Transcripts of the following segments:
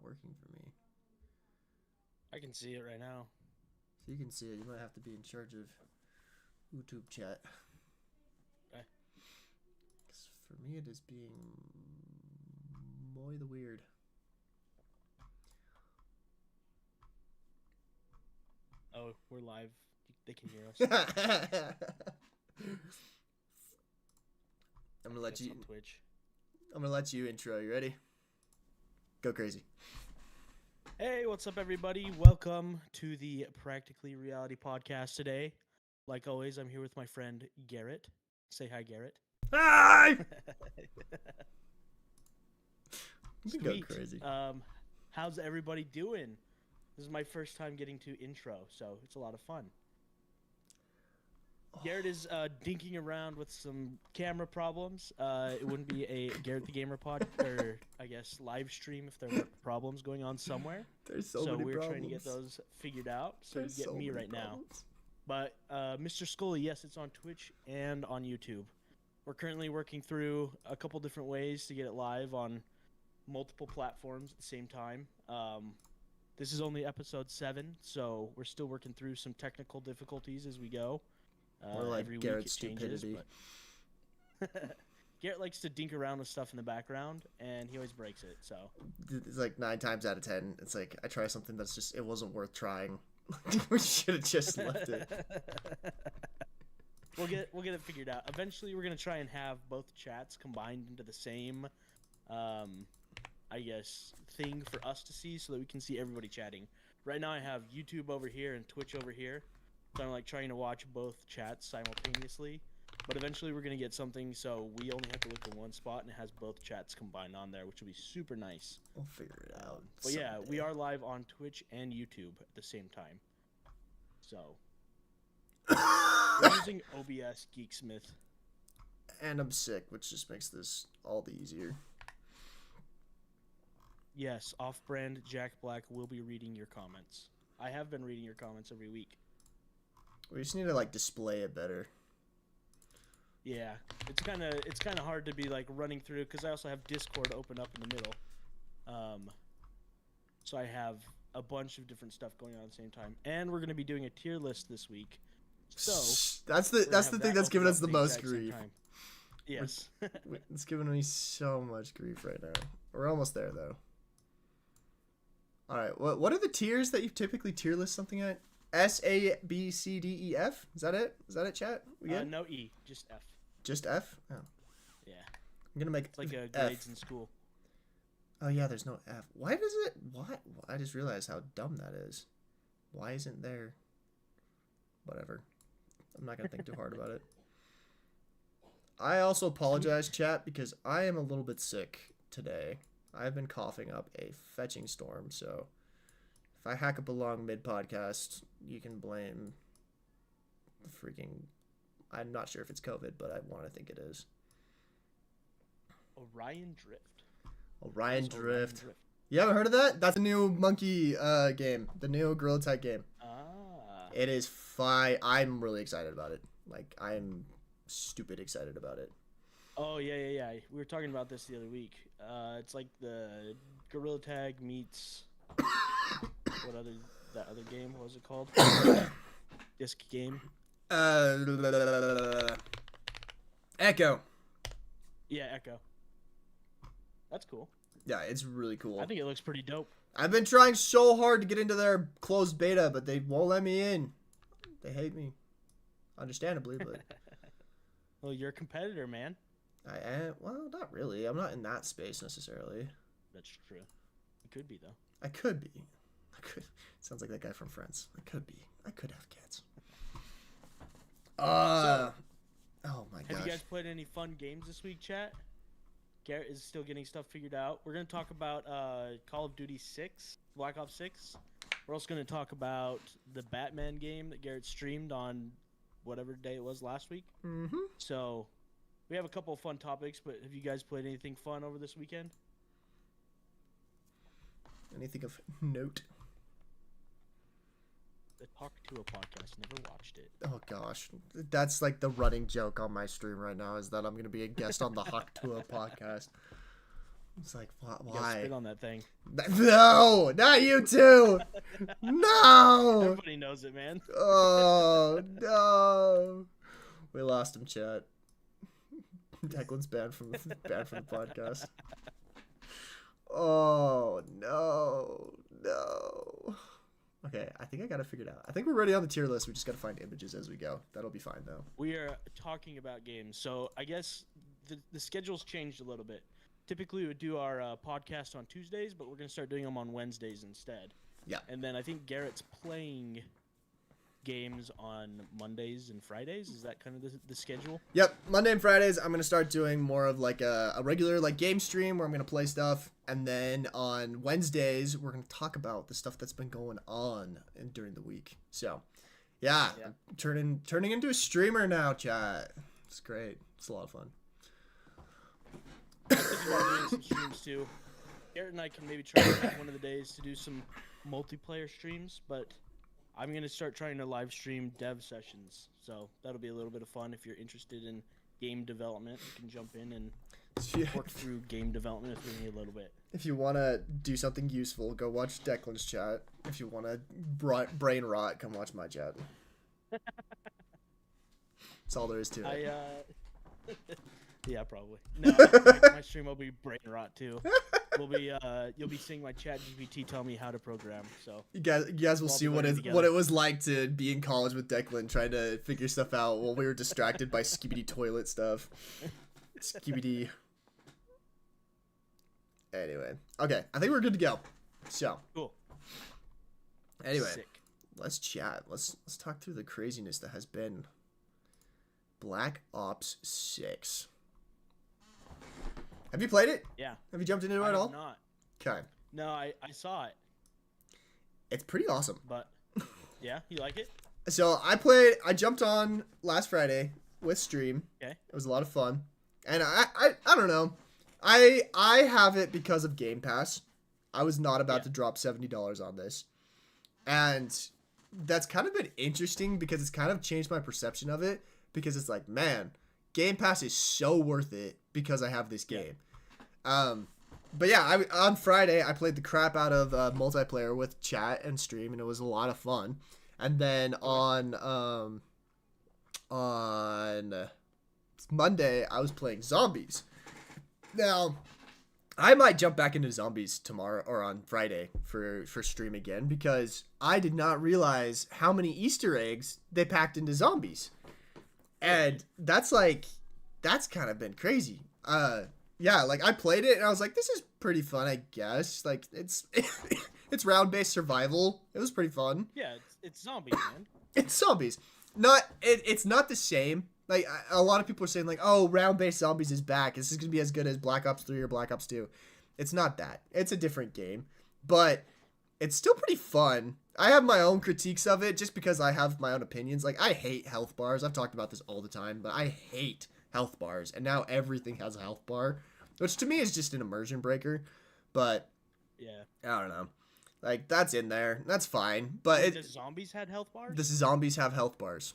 working for me. I can see it right now. So you can see it. You might have to be in charge of YouTube chat. Okay. 'Cause for me, it is being the weird. Oh, we're live. They can hear us. I'm gonna let you. On Twitch. I'm gonna let you intro. You ready? Go crazy. Hey, what's up, everybody? Welcome to the Practically Reality podcast today. Like always, I'm here with my friend Garrett. Say hi, Garrett. Hi. You go Sweet. crazy. How's everybody doing? This is my first time getting to intro, so it's a lot of fun. Garrett is dinking around with some camera problems. It wouldn't be a Garrett the Gamer pod, or I guess live stream if there were problems going on somewhere. There's so many we're problems. trying to get those figured out. So There's you get so me many right problems. now. But Mr. Scully, yes, it's on Twitch and on YouTube. We're currently working through a couple different ways to get it live on multiple platforms at the same time. This is only episode 7, so we're still working through some technical difficulties as we go. Or like every Garrett's week it changes, stupidity. but Garrett likes to dink around with stuff in the background, and he always breaks it. So It's like 9 times out of 10. It's like I try something that's just it wasn't worth trying. We should have just left it. We'll get it figured out. Eventually, we're gonna try and have both chats combined into the same, I guess, thing for us to see, so that we can see everybody chatting. Right now, I have YouTube over here and Twitch over here. So I'm like trying to watch both chats simultaneously. But eventually, we're gonna get something so we only have to look at one spot and it has both chats combined on there, which will be super nice. We'll figure it out. But yeah, we someday. are live on Twitch and YouTube at the same time. So we're using OBS Geeksmith. And I'm sick, which just makes this all the easier. Yes, off-brand Jack Black will be reading your comments. I have been reading your comments every week. We just need to like display it better. Yeah, it's kind of hard to be like running through because I also have Discord open up in the middle. So I have a bunch of different stuff going on at the same time, and we're gonna be doing a tier list this week. So that's the thing that's giving us the most grief. Yes. It's giving me so much grief right now. We're almost there though. All right, what are the tiers that you typically tier list something at? S, A, B, C, D, E, F? Is that it? Is that it, chat? We good? No E, just F. Just F? Oh. Yeah. I'm gonna make It's like F. grades in school. Oh yeah, there's no F. Why does it? What? I just realized how dumb that is. Why isn't there? Whatever. I'm not gonna think too hard about it. I also apologize, chat, because I am a little bit sick today. I've been coughing up a fetching storm, so if I hack up a long mid-podcast, you can blame the freaking... I'm not sure if it's COVID, but I want to think it is. Orion Drift. Orion Drift. You haven't heard of that? That's a new monkey game. The new Gorilla Tag game. Ah. It is fine. I'm really excited about it. Like, I'm stupid excited about it. Oh, yeah. We were talking about this the other week. It's like the Gorilla Tag meets... that other game? What was it called? Disc game? Echo. Yeah, Echo. That's cool. Yeah, it's really cool. I think it looks pretty dope. I've been trying so hard to get into their closed beta, but they won't let me in. They hate me. Understandably, but... Well, you're a competitor, man. I am. Well, not really. I'm not in that space necessarily. That's true. You could be, though. I could be. I could. Sounds like that guy from Friends. I could be. I could have kids. Oh my gosh. Have you guys played any fun games this week, chat? Garrett is still getting stuff figured out. We're going to talk about Call of Duty 6, Black Ops 6. We're also going to talk about the Batman game that Garrett streamed on whatever day it was last week. Mm-hmm. So we have a couple of fun topics, but have you guys played anything fun over this weekend? Anything of note? The Talk to a podcast. Never watched it. Oh gosh, that's like the running joke on my stream right now is that I'm gonna be a guest on the Hawk Tua podcast. It's like, You gotta why? spit on that thing. No, not you two. No. Everybody knows it, man. Oh no. We lost him, chat. Declan's banned from the podcast. Oh no, no. Okay, I think I got it figured out. I think we're ready on the tier list. We just got to find images as we go. That'll be fine though. We are talking about games, so I guess the schedule's changed a little bit. Typically, we would do our podcast on Tuesdays, but we're gonna start doing them on Wednesdays instead. Yeah. And then I think Garett's playing games on Mondays and Fridays. Is that kind of the schedule? Yep, Monday and Fridays I'm gonna start doing more of like a regular like game stream where I'm gonna play stuff, and then on Wednesdays we're gonna talk about the stuff that's been going on during the week. So, yeah. I'm turning into a streamer now, chat. It's great. It's a lot of fun. I think about doing some streams too. Garett and I can maybe try one of the days to do some multiplayer streams, but I'm going to start trying to live stream dev sessions, so that'll be a little bit of fun. If you're interested in game development, you can jump in and work through game development with me a little bit. If you want to do something useful, go watch Declan's chat. If you want to brain rot, come watch my chat. That's all there is to it. Yeah, probably. No, my stream will be brain rot too. You'll be seeing my chat GPT tell me how to program. So you guys will see what it was like to be in college with Declan, trying to figure stuff out while we were distracted by skibidi toilet stuff. Skibidi. Anyway, okay, I think we're good to go. So cool. Anyway, Sick. Let's chat. Let's talk through the craziness that has been Black Ops 6. Have you played it? Yeah. Have you jumped into it at all? Not. Okay. No, I saw it. It's pretty awesome. But yeah, you like it? So I jumped on last Friday with stream. Okay. It was a lot of fun. And I don't know. I have it because of Game Pass. I was not about to drop $70 on this. And that's kind of been interesting because it's kind of changed my perception of it, because it's like, man, Game Pass is so worth it because I have this game. But yeah, on Friday I played the crap out of multiplayer with chat and stream, and it was a lot of fun. And then on Monday I was playing zombies. Now, I might jump back into zombies tomorrow or on Friday for stream again, because I did not realize how many Easter eggs they packed into zombies. And that's kind of been crazy. Yeah, like I played it and I was like, this is pretty fun, I guess. Like it's round-based survival. It was pretty fun. Yeah, it's zombies, man. It's zombies. It's not the same. Like a lot of people are saying like, oh, round-based zombies is back. This is going to be as good as Black Ops 3 or Black Ops 2. It's not that. It's a different game, but it's still pretty fun. I have my own critiques of it just because I have my own opinions. Like, I hate health bars. I've talked about this all the time, but I hate health bars. And now everything has a health bar, which to me is just an immersion breaker. But, yeah, I don't know. Like, that's in there. That's fine. But the zombies had health bars? The zombies have health bars.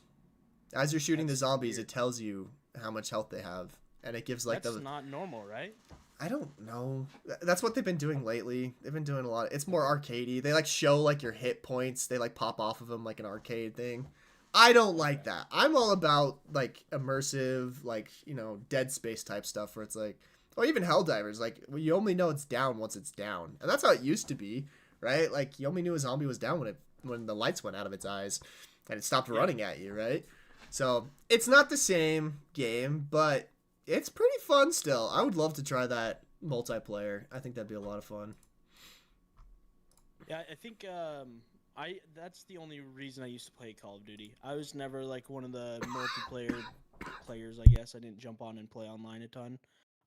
As you're shooting the zombies, it tells you how much health they have. And it gives, like, that's not normal, right? I don't know. That's what they've been doing lately. They've been doing a lot. It's more arcadey. They like show like your hit points. They like pop off of them like an arcade thing. I don't like that. I'm all about like immersive, like, you know, Dead Space type stuff where it's like, or even Helldivers. Like, you only know it's down once it's down, and that's how it used to be, right? Like, you only knew a zombie was down when the lights went out of its eyes and it stopped running at you, right? So it's not the same game, but it's pretty fun still. I would love to try that multiplayer. I think that'd be a lot of fun. Yeah, I think that's the only reason I used to play Call of Duty. I was never like one of the multiplayer players, I guess. I didn't jump on and play online a ton.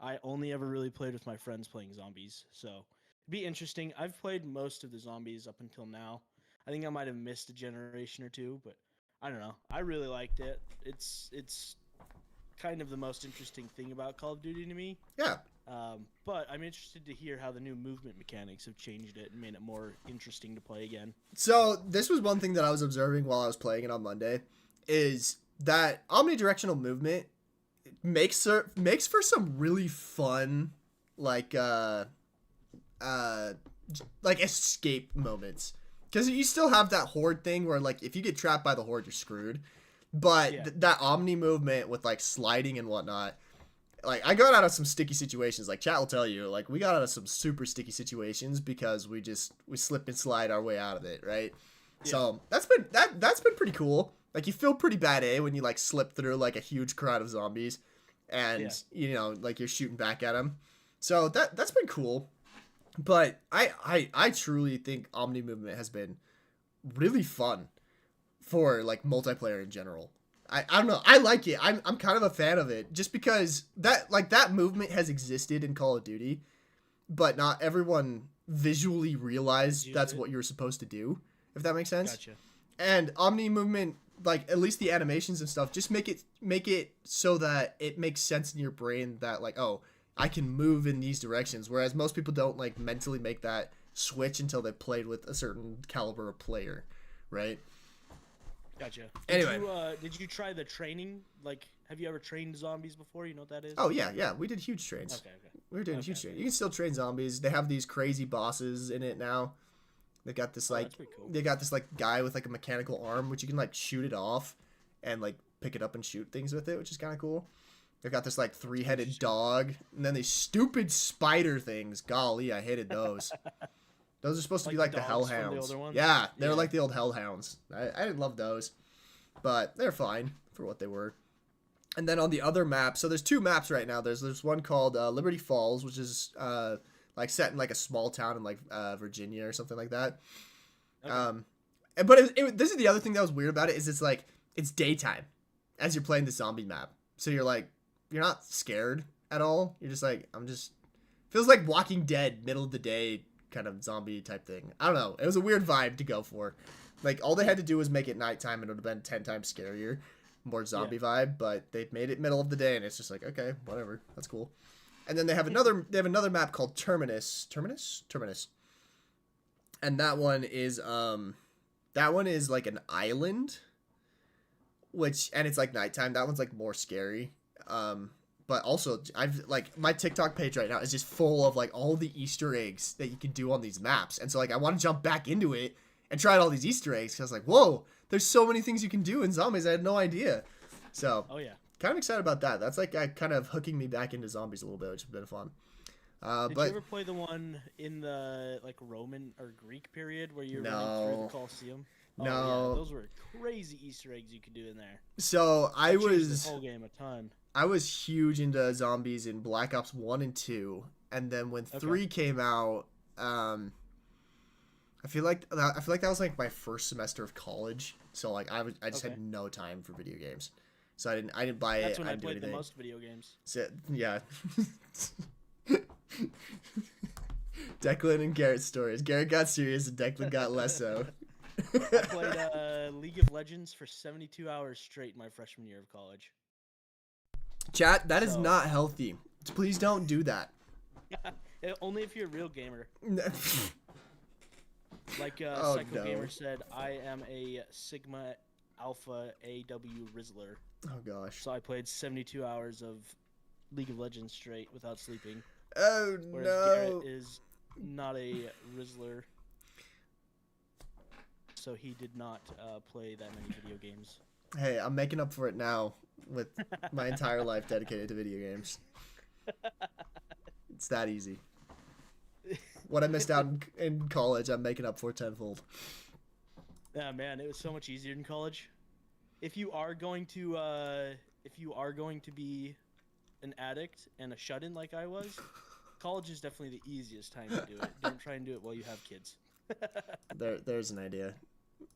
I only ever really played with my friends playing zombies. So it'd be interesting. I've played most of the zombies up until now. I think I might have missed a generation or two, but I don't know. I really liked it. It's kind of the most interesting thing about Call of Duty to me. Yeah. But I'm interested to hear how the new movement mechanics have changed it and made it more interesting to play again. So this was one thing that I was observing while I was playing it on Monday, is that omnidirectional movement makes for some really fun like uh like escape moments, because you still have that horde thing where like if you get trapped by the horde you're screwed, but Yeah. that omni movement with like sliding and whatnot, like I got out of some sticky situations. Like chat will tell you, like we got out of some super sticky situations because we slip and slide our way out of it, right? Yeah. So that's been pretty cool. Like you feel pretty bad when you like slip through like a huge crowd of zombies, and you know like you're shooting back at them. So that's been cool. But I truly think omni movement has been really fun for like multiplayer in general. I don't know. I like it. I'm kind of a fan of it just because that movement has existed in Call of Duty, but not everyone visually realized that's what you're supposed to do, if that makes sense. Gotcha. And omni movement, like at least the animations and stuff, just make it so that it makes sense in your brain that like, oh, I can move in these directions, whereas most people don't like mentally make that switch until they've played with a certain caliber of player, right? Gotcha. Anyway, Did you try the training? Like, have you ever trained zombies before? You know what that is? oh yeah, we did huge trains. Okay. We were doing huge trains. You can still train zombies. They have these crazy bosses in it now. They got this like that's pretty cool. they got this like guy with like a mechanical arm, which you can like shoot it off and like pick it up and shoot things with it, which is kind of cool. They've got this like 3-headed dog, and then these stupid spider things. Golly, I hated those. Those are supposed to be like the hellhounds. Yeah, they were like the old hellhounds. I didn't love those, but they're fine for what they were. And then on the other map, so there's 2 maps right now. There's one called Liberty Falls, which is like set in like a small town in like Virginia or something like that. Okay. But this is the other thing that was weird about it is it's daytime as you're playing the zombie map, so you're not scared at all. You're just like, feels like Walking Dead, middle of the day kind of zombie type thing. I don't know. It was a weird vibe to go for. Like all they had to do was make it nighttime and it would have been 10 times scarier, more zombie vibe, but they made it middle of the day and it's just like, okay, whatever. That's cool. And then they have another map called Terminus. And that one is like an island, and it's like nighttime. That one's like more scary. But also I've like my TikTok page right now is just full of like all the Easter eggs that you can do on these maps. And so like I want to jump back into it and try all these Easter eggs because I was like, whoa, there's so many things you can do in zombies. I had no idea. So kind of excited about that. That's like kind of hooking me back into zombies a little bit, which has been fun. Did you ever play the one in the like Roman or Greek period where you're running through the Colosseum? No, yeah, those were crazy Easter eggs you could do in there. So I was the whole game a ton. I was huge into zombies in Black Ops 1 and 2, and then when 3 came out, I feel like that was like my first semester of college. So like I just had no time for video games, so I didn't buy it. That's when I didn't do played the anything. most video games. So, yeah. Declan and Garrett's stories. Garrett got serious and Declan got less so. I played League of Legends for 72 hours straight my freshman year of college. Chat, that is not healthy. Please don't do that. Only if you're a real gamer. Like Psycho Gamer said, I am a Sigma Alpha AW Rizzler. Oh gosh. So I played 72 hours of League of Legends straight without sleeping. Oh whereas no. Garrett is not a Rizzler. So he did not play that many video games. Hey, I'm making up for it now with my entire life dedicated to video games. It's that easy. What I missed out in college, I'm making up for tenfold. Yeah, man, it was so much easier in college. If you are going to be an addict and a shut-in like I was, college is definitely the easiest time to do it. Don't try and do it while you have kids. There's an idea.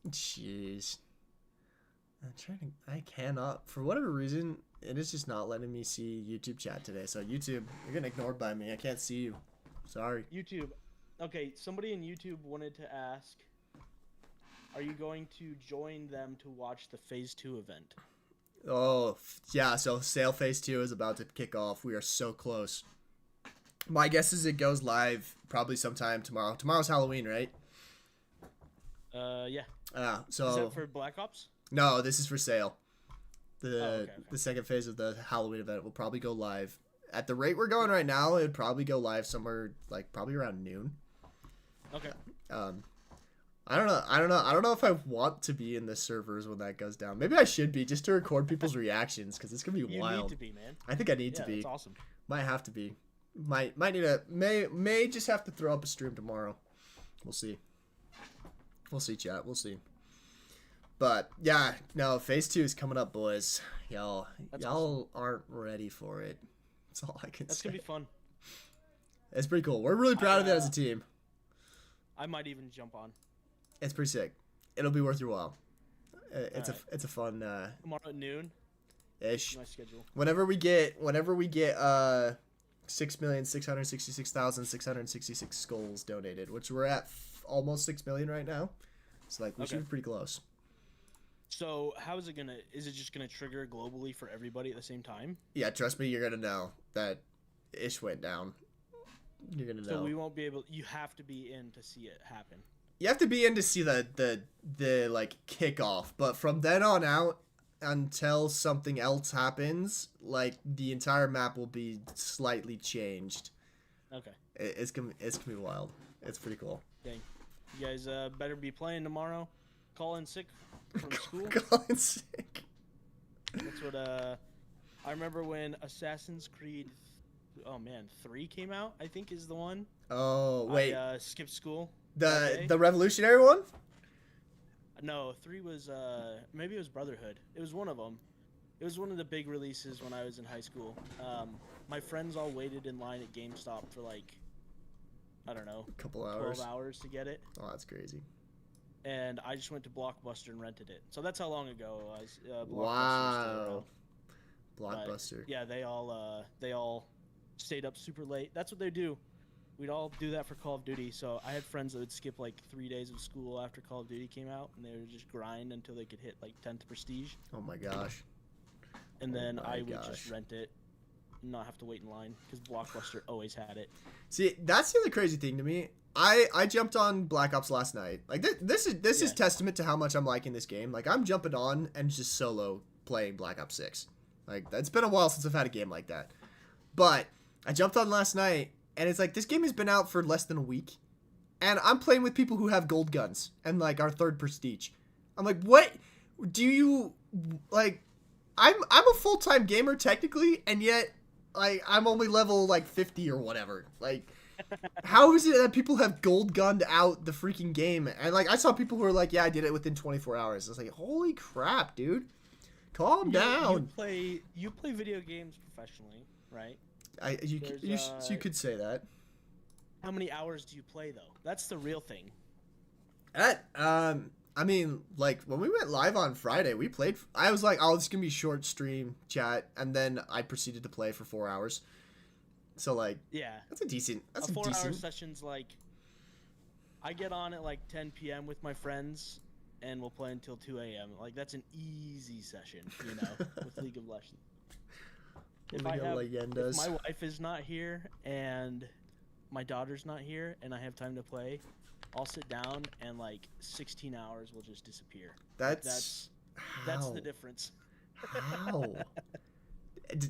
Jeez. I cannot, for whatever reason, it is just not letting me see YouTube chat today. So YouTube, you're getting ignored by me. I can't see you. Sorry. YouTube. Okay, somebody in YouTube wanted to ask, are you going to join them to watch the Phase 2 event? Oh, yeah, so Sale Phase 2 is about to kick off. We are so close. My guess is it goes live probably sometime tomorrow. Tomorrow's Halloween, right? Yeah. So is that for Black Ops? No, this is for Sale. Okay. The second phase of the Halloween event will probably go live at the rate we're going right now, it'd probably go live somewhere like probably around noon. Okay. I don't know. I don't know if I want to be in the servers when that goes down. Maybe I should be just to record people's reactions because it's gonna be wild. You need to be, man. I think I need to be. That's awesome. Might have to be. Might need a may just have to throw up a stream tomorrow. We'll see. We'll see, chat. We'll see. But yeah, no, phase 2 is coming up, boys. Y'all Awesome. aren't ready for it. That's all I can say. That's gonna be fun. It's pretty cool. We're really proud of it as a team. I might even jump on It's pretty sick. It'll be worth your while. It's a fun tomorrow at noon. ish. My schedule. Whenever we get 6,666,666 skulls donated, which we're at almost 6 million right now. So like we should be pretty close. So how is it gonna? Is it just gonna trigger globally for everybody at the same time? Yeah, trust me, you're gonna know that ish went down. You're gonna know. So we won't be able. You have to be in to see it happen. You have to be in to see the like kickoff, but from then on out until something else happens, like the entire map will be slightly changed. Okay. It's gonna be wild. It's pretty cool. Dang. You guys better be playing tomorrow. Call in sick from school. Calling sick. That's what I remember when Assassin's Creed 3 came out, I think is the one. Oh wait. I skipped school. The revolutionary one? No, 3 was maybe it was Brotherhood. It was one of them. It was one of the big releases when I was in high school. My friends all waited in line at GameStop for like, I don't know, A couple hours. 12 hours to get it. Oh, that's crazy. And I just went to Blockbuster and rented it. So that's how long ago it was. Wow. But, Blockbuster. yeah, they all stayed up super late. That's what they do. We'd all do that for Call of Duty. So I had friends that would skip like 3 days of school after Call of Duty came out, and they would just grind until they could hit like 10th prestige. Oh my gosh. And then my I would gosh. just rent it, and not have to wait in line because Blockbuster always had it. See, that's the other crazy thing to me. I jumped on Black Ops last night. Like this is testament to how much I'm liking this game. Like I'm jumping on and just solo playing Black Ops 6. Like it's been a while since I've had a game like that. But I jumped on last night and it's like this game has been out for less than a week. And I'm playing with people who have gold guns and like our 3rd prestige. I'm like, "What do you like I'm a full-time gamer technically, and yet like I'm only level like 50 or whatever." Like how is it that people have gold gunned out the freaking game? And like I saw people who were like, "Yeah, I did it within 24 hours." I was like, "Holy crap, dude. Calm down." You play video games professionally, right? You could say that. How many hours do you play though? That's the real thing. I mean, like when we went live on Friday, we played. I was like, "Oh, this is gonna be short stream chat," and then I proceeded to play for 4 hours. So like, yeah, that's a decent. That's a a 4-hour decent. session's like, I get on at like 10 p.m. with my friends, and we'll play until 2 a.m. Like that's an easy session, you know, with League of Legends. If my wife is not here and my daughter's not here and I have time to play, I'll sit down and like 16 hours will just disappear. That's the difference. How?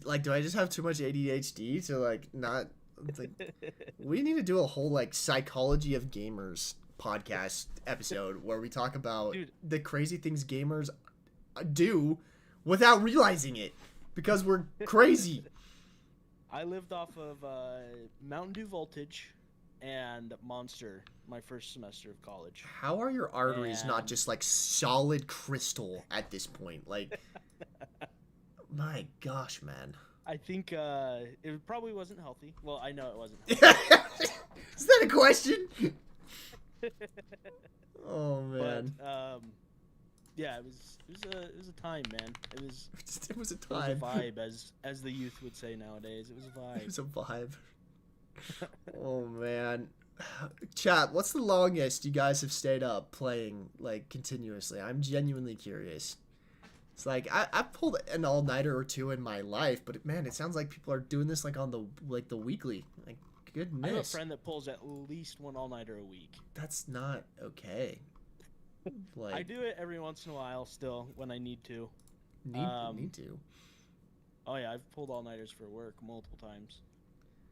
Like, do I just have too much ADHD to like not? Like, we need to do a whole like psychology of gamers podcast episode where we talk about the crazy things gamers do without realizing it because we're crazy. I lived off of Mountain Dew Voltage and Monster my first semester of college. How are your arteries not just like solid crystal at this point? Like, my gosh, man. I think it probably wasn't healthy. Well, I know it wasn't healthy. Is that a question? Oh man. But yeah, it was a time, man. It was a time. It was a vibe, as the youth would say nowadays. It was a vibe. It was a vibe. Oh man. Chat, what's the longest you guys have stayed up playing like continuously? I'm genuinely curious. It's like I've pulled an all-nighter or two in my life, but man, it sounds like people are doing this like on the weekly. Like, goodness. I have a friend that pulls at least one all-nighter a week. That's not okay. Like, I do it every once in a while still when I need to. Need to. Oh yeah, I've pulled all-nighters for work multiple times.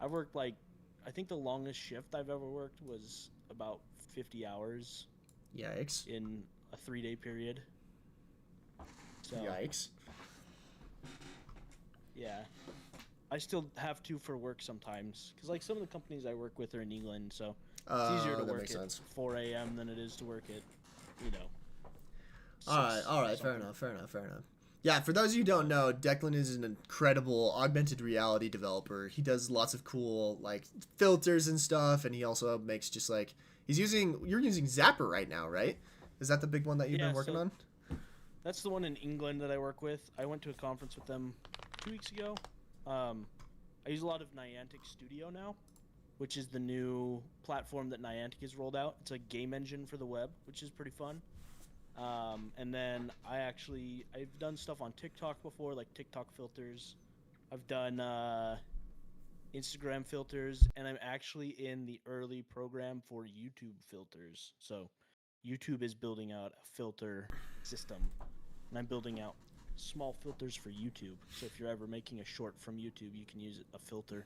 I've worked like, I think the longest shift I've ever worked was about 50 hours Yikes. in a 3-day period. So Yikes. yeah, I still have to for work sometimes because like some of the companies I work with are in England, so it's easier to That work makes at sense. 4 a.m. than it is to work at, you know. All right, fair enough. Yeah, for those of you who don't know, Declan is an incredible augmented reality developer. He does lots of cool like filters and stuff, and he also makes just like you're using Zapper right now, right? Is that the big one that you've been working on? That's the one in England that I work with. I went to a conference with them 2 weeks ago. I use a lot of Niantic Studio now, which is the new platform that Niantic has rolled out. It's a game engine for the web, which is pretty fun. And then I've done stuff on TikTok before, like TikTok filters. I've done Instagram filters, and I'm actually in the early program for YouTube filters. So YouTube is building out a filter system, and I'm building out small filters for YouTube. So if you're ever making a short from YouTube, you can use a filter.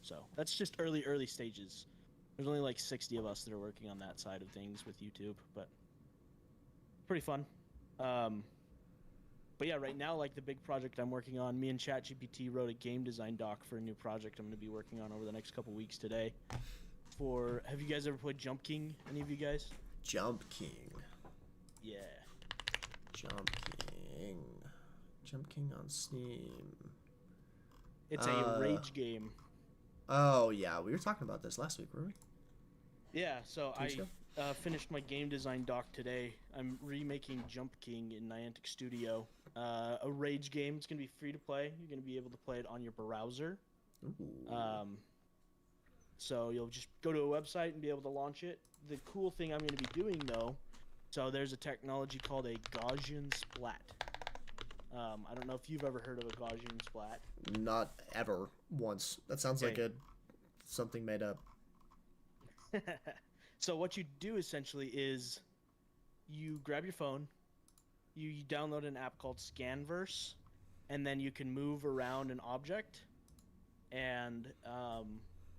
So that's just early stages. There's only like 60 of us that are working on that side of things with YouTube, but pretty fun. But yeah, right now, like the big project I'm working on, me and ChatGPT wrote a game design doc for a new project I'm going to be working on over the next couple weeks today. Have you guys ever played Jump King? Any of you guys? Jump King. Yeah. Jump King. Jump King on Steam. It's a rage game. Oh yeah, we were talking about this last week, were we? Yeah, so I finished my game design doc today. I'm remaking Jump King in Niantic Studio. A rage game. It's going to be free to play. You're going to be able to play it on your browser. Ooh. So you'll just go to a website and be able to launch it. The cool thing I'm going to be doing, though, so there's a technology called a Gaussian splat. I don't know if you've ever heard of a Gaussian splat. Not ever once. That sounds like something made up. So what you do essentially is you grab your phone, you download an app called Scanverse, and then you can move around an object, and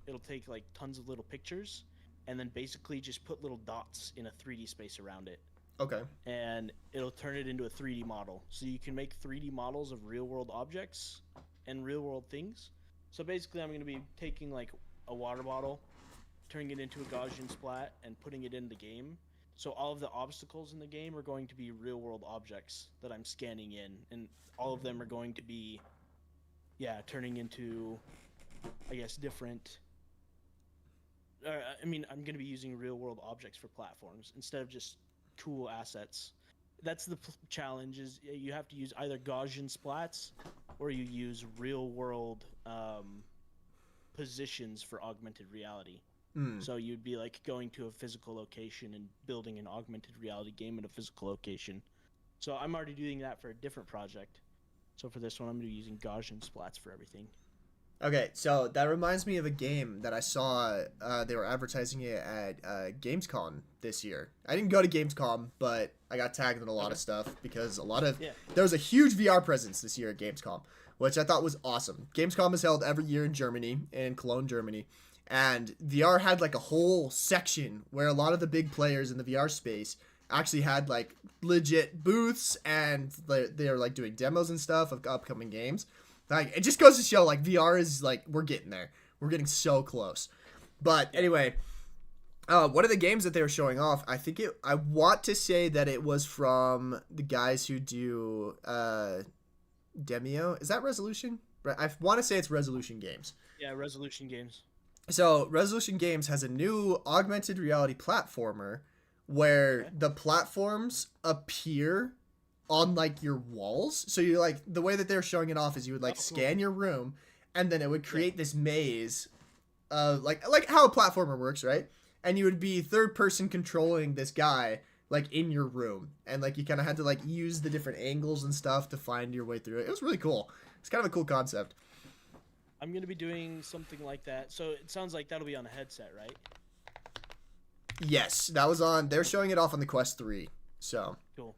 it'll take like tons of little pictures, and then basically just put little dots in a 3D space around it. Okay. And it'll turn it into a 3D model. So you can make 3D models of real-world objects and real-world things. So basically I'm going to be taking like a water bottle, turning it into a Gaussian splat, and putting it in the game. So all of the obstacles in the game are going to be real-world objects that I'm scanning in, and all of them are going to be, turning into, I guess, different... I'm going to be using real-world objects for platforms instead of just cool assets. That's the challenge, is you have to use either Gaussian splats or you use real-world positions for augmented reality. So you'd be like going to a physical location and building an augmented reality game at a physical location. So I'm already doing that for a different project. So for this one, I'm going to be using Gaussian splats for everything. Okay, so that reminds me of a game that I saw. They were advertising it at Gamescom this year. I didn't go to Gamescom, but I got tagged in a lot of stuff because there was a huge VR presence this year at Gamescom, which I thought was awesome. Gamescom is held every year in Germany, in Cologne, Germany. And VR had like a whole section where a lot of the big players in the VR space actually had like legit booths, and they're like doing demos and stuff of upcoming games. Like, it just goes to show, like, VR is, like, we're getting there. We're getting so close. But, anyway, one of the games that they were showing off, I want to say that it was from the guys who do Demeo. Is that Resolution? I want to say it's Resolution Games. Yeah, Resolution Games. So, Resolution Games has a new augmented reality platformer where the platforms appear on like your walls. So you like, the way that they're showing it off is you would like scan your room, and then it would create this maze like how a platformer works, right? And you would be third person controlling this guy like in your room, and like you kind of had to like use the different angles and stuff to find your way through it. It was really cool. It's kind of a cool concept. I'm going to be doing something like that. So it sounds like that'll be on a headset, right? Yes, that was on. They're showing it off on the Quest 3. So cool.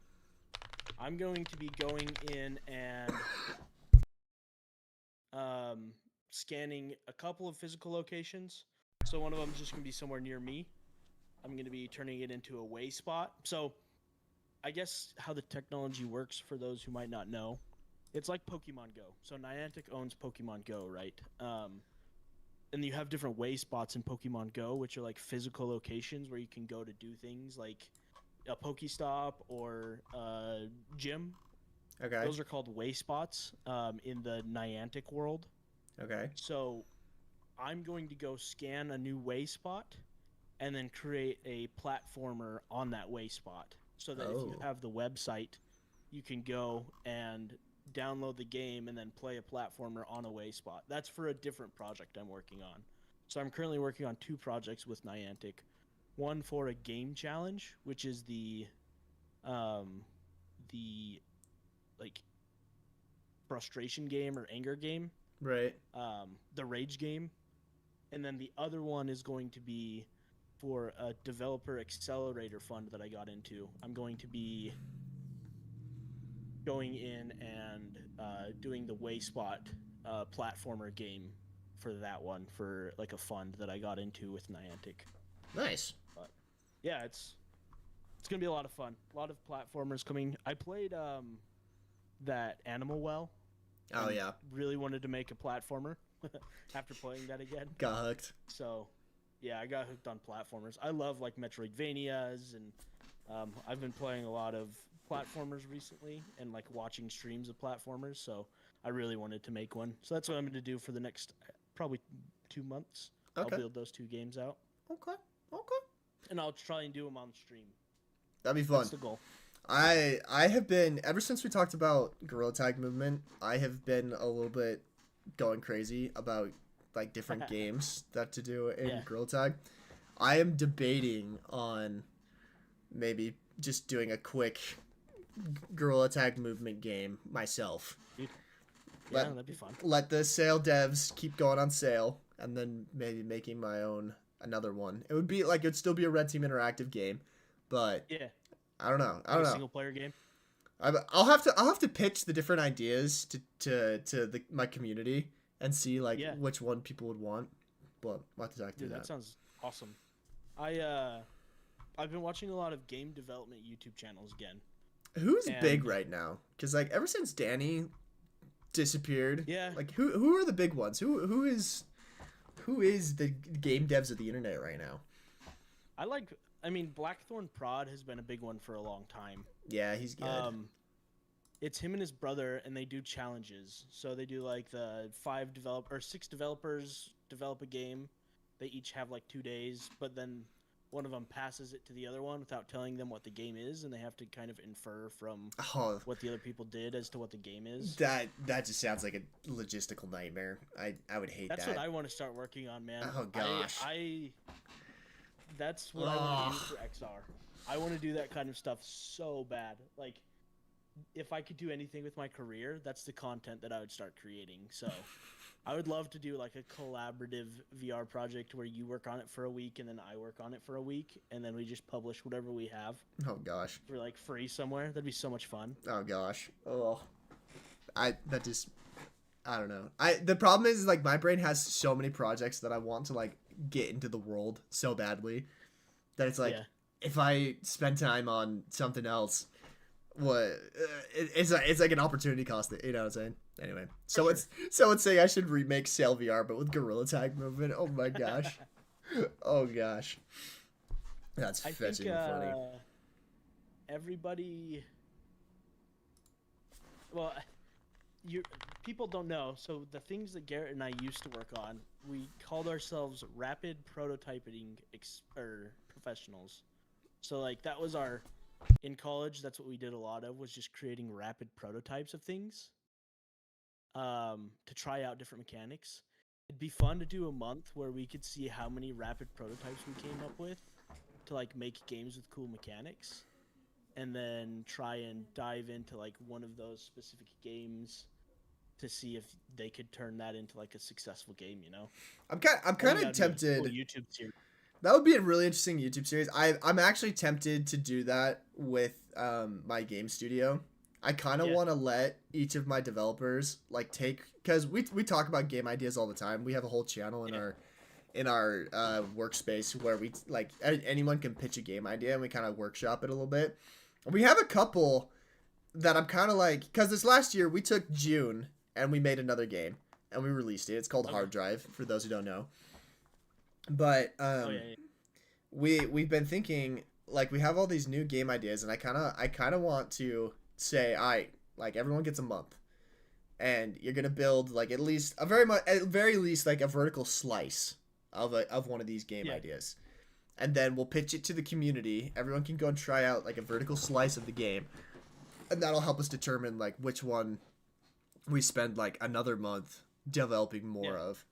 I'm going to be going in and scanning a couple of physical locations. So one of them is just going to be somewhere near me. I'm going to be turning it into a way spot. So I guess how the technology works for those who might not know, it's like Pokemon Go. So Niantic owns Pokemon Go, right? And you have different way spots in Pokemon Go, which are like physical locations where you can go to do things like a Pokestop or a gym. Okay. Those are called way spots in the Niantic world. Okay. So I'm going to go scan a new way spot and then create a platformer on that way spot so that if you have the website, you can go and download the game and then play a platformer on a way spot. That's for a different project I'm working on. So I'm currently working on 2 projects with Niantic. One for a game challenge, which is the like frustration game or anger game. Right. The rage game. And then the other one is going to be for a developer accelerator fund that I got into. I'm going to be going in and doing the Wayspot platformer game for that one, for like a fund that I got into with Niantic. Nice. But yeah, it's gonna be a lot of fun. A lot of platformers coming. I played that Animal Well. Oh yeah. Really wanted to make a platformer after playing that again. Got hooked. So yeah, I got hooked on platformers. I love like Metroidvanias, and I've been playing a lot of platformers recently and like watching streams of platformers, so I really wanted to make one. So that's what I'm going to do for the next probably 2 months. Okay. I'll build those 2 games out. Okay. And I'll try and do them on stream. That'd be fun. That's the goal. I have been, ever since we talked about Gorilla Tag movement, I have been a little bit going crazy about like different games that to do in Gorilla Tag. I am debating on maybe just doing a quick Gorilla Tag movement game myself. Yeah, that'd be fun. Let the sale devs keep going on sale, and then maybe making my own another one. It would be like, it'd still be a Red Team interactive game, but yeah, I don't know. Single player game. I'll have to pitch the different ideas to my community and see like which one people would want. But we'll have to talk to that sounds awesome. I've been watching a lot of game development YouTube channels again. Who's big right now? Because like ever since Danny disappeared, like who are the big ones? Who is the game devs of the internet right now? I mean, Blackthorn Prod has been a big one for a long time. Yeah, he's good. It's him and his brother, and they do challenges. So they do like the 6 developers develop a game. They each have like 2 days, but then one of them passes it to the other one without telling them what the game is, and they have to kind of infer from what the other people did as to what the game is. That just sounds like a logistical nightmare. I would hate that. That's what I want to start working on, man. Oh gosh. That's what I want to do for XR. I want to do that kind of stuff so bad. Like, if I could do anything with my career, that's the content that I would start creating. So I would love to do like a collaborative VR project where you work on it for a week and then I work on it for a week, and then we just publish whatever we have. Oh gosh. For like free somewhere. That'd be so much fun. Oh gosh. Oh. I don't know. The problem is like my brain has so many projects that I want to like get into the world so badly that it's like if I spend time on something else, it's like an opportunity cost. You know what I'm saying? Anyway, so let's say I should remake Sail VR, but with Gorilla Tag movement. Oh my gosh. Oh gosh. That's fetching funny. Everybody. Well, people don't know. So the things that Garrett and I used to work on, we called ourselves rapid prototyping professionals. So like that was in college, that's what we did a lot of, was just creating rapid prototypes of things to try out different mechanics. It'd be fun to do a month where we could see how many rapid prototypes we came up with to like make games with cool mechanics, and then try and dive into like one of those specific games to see if they could turn that into like a successful game, you know? I'm kind of tempted. Cool YouTube series. That would be a really interesting YouTube series. I'm actually tempted to do that with my game studio. I kind of want to let each of my developers like take, because we talk about game ideas all the time. We have a whole channel in our workspace where we like anyone can pitch a game idea and we kind of workshop it a little bit. We have a couple that I'm kind of like, because this last year we took June and we made another game and we released it. It's called Hard Drive, for those who don't know. But we've been thinking, like, we have all these new game ideas, and I kind of want to say, all right, like, everyone gets a month, and you're gonna build like at very least like a vertical slice of one of these game ideas, and then we'll pitch it to the community. Everyone can go and try out like a vertical slice of the game, and that'll help us determine like which one we spend like another month developing more of.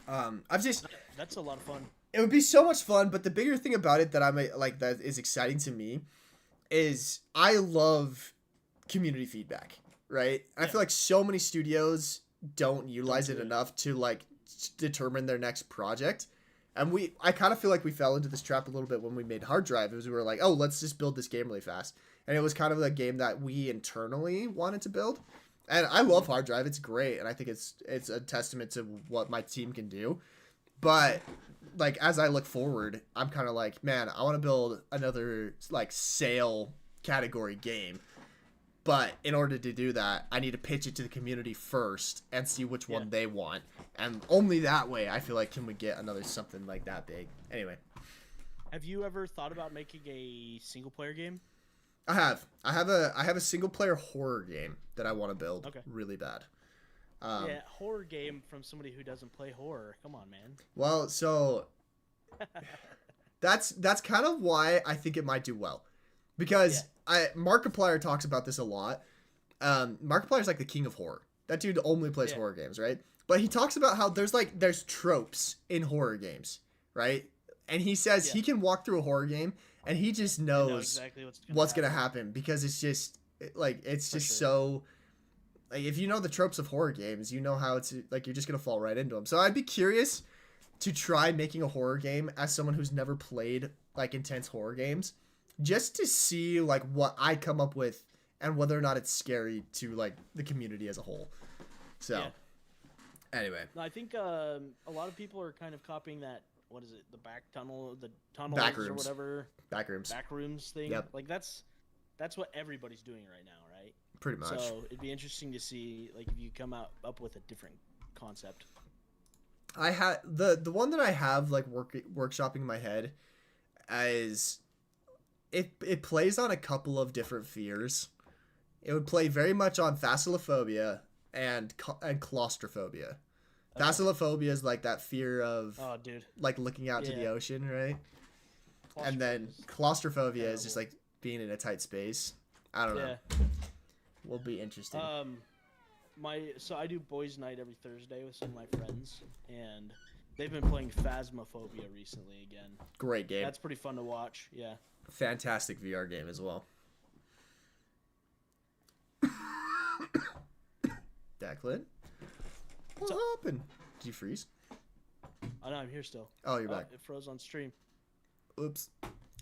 That's a lot of fun. It would be so much fun, but the bigger thing about it that that is exciting to me is I love community feedback, right? I feel like so many studios don't utilize it enough to like determine their next project. And I kind of feel like we fell into this trap a little bit when we made Hard Drive. It was, we were like, oh, let's just build this game really fast. And it was kind of the game that we internally wanted to build. And I love Hard Drive. It's great. And I think it's a testament to what my team can do. But like, as I look forward, I'm kind of like, man, I want to build another like sale category game. But in order to do that, I need to pitch it to the community first and see which one they want. And only that way, I feel like, can we get another something like that big. Anyway. Have you ever thought about making a single player game? I have. I have a single player horror game that I want to build really bad. Horror game from somebody who doesn't play horror. Come on, man. Well, so that's kind of why I think it might do well. Because Markiplier talks about this a lot. Markiplier's like the king of horror. That dude only plays horror games, right? But he talks about how there's tropes in horror games, right? And he says he can walk through a horror game and he just knows exactly what's gonna happen because it's just like so. Like, if you know the tropes of horror games, you know how it's like you're just gonna fall right into them. So I'd be curious to try making a horror game as someone who's never played like intense horror games, just to see like what I come up with and whether or not it's scary to like the community as a whole. So anyway, no, I think a lot of people are kind of copying that. What is it? The tunnels or whatever. Backrooms thing. Yep. Like that's what everybody's doing right now, right? Pretty much. So it'd be interesting to see like if you come up with a different concept. I had the one that I have like workshopping in my head is it plays on a couple of different fears. It would play very much on phasmophobia and claustrophobia. Okay. Phasmophobia is like that fear of like looking out to the ocean, right? And then claustrophobia is just like being in a tight space. I don't know. Will be interesting. So I do boys' night every Thursday with some of my friends, and they've been playing Phasmophobia recently again. Great game. That's pretty fun to watch. Yeah. Fantastic VR game as well. Declan, what happened? Did you freeze? Oh no, I'm here still. Oh, you're back. It froze on stream. Oops.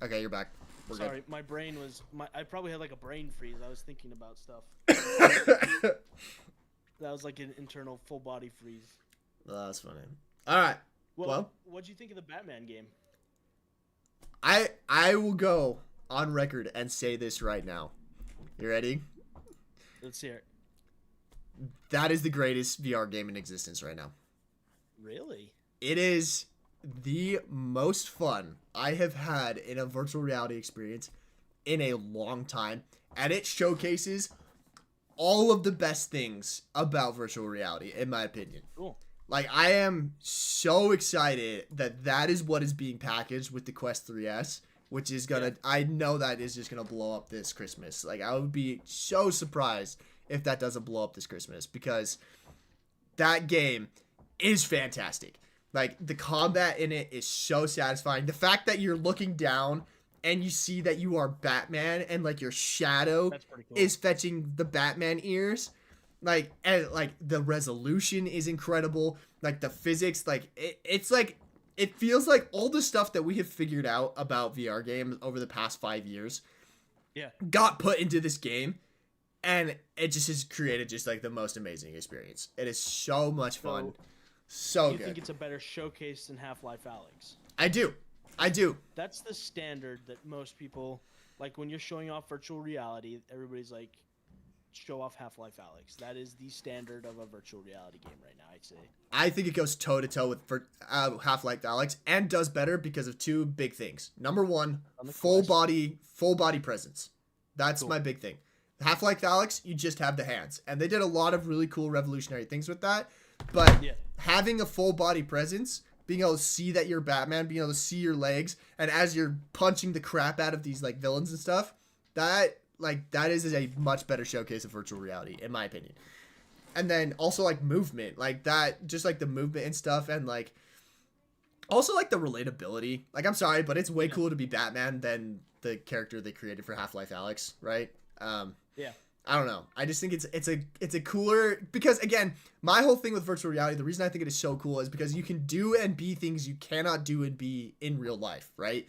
Okay, you're back. We're Sorry, good. my brain was. I probably had like a brain freeze. I was thinking about stuff. That was like an internal full body freeze. Oh, that's funny. All right. Well, what'd you think of the Batman game? I will go on record and say this right now. You ready? Let's hear it. That is the greatest VR game in existence right now. Really? It is the most fun I have had in a virtual reality experience in a long time, and it showcases all of the best things about virtual reality, in my opinion. Cool. Like, I am so excited that is what is being packaged with the Quest 3S, which is gonna, I know that is just gonna blow up this Christmas. Like, I would be so surprised if that doesn't blow up this Christmas, because that game is fantastic. Like, the combat in it is so satisfying. The fact that you're looking down and you see that you are Batman and, like, your shadow is fetching the Batman ears. Like, and, like, the resolution is incredible. Like, the physics, like, it's like, it feels like all the stuff that we have figured out about VR games over the past 5 years got put into this game. and it just has created just like the most amazing experience. It is so much fun, so you good. think it's a better showcase than Half-Life Alyx? I do. That's the standard that most people like when you're showing off virtual reality. Everybody's like, show off Half-Life Alyx. That is the standard of a virtual reality game right now, I'd say. I think it goes toe to toe with Half-Life Alyx and does better because of two big things. Number one, full body presence. That's my big thing. Half-Life Alyx, you just have the hands, and they did a lot of really cool revolutionary things with that. But having a full body presence, being able to see that you're Batman, being able to see your legs, and as you're punching the crap out of these like villains and stuff, that is a much better showcase of virtual reality, in my opinion. And then also like movement, like that, just like the movement and stuff, and like also like the relatability. Like, I'm sorry, but it's way cooler to be Batman than the character they created for Half-Life Alyx, right? I don't know. I just think it's a cooler, because again, my whole thing with virtual reality, the reason I think it is so cool is because you can do and be things you cannot do and be in real life, right?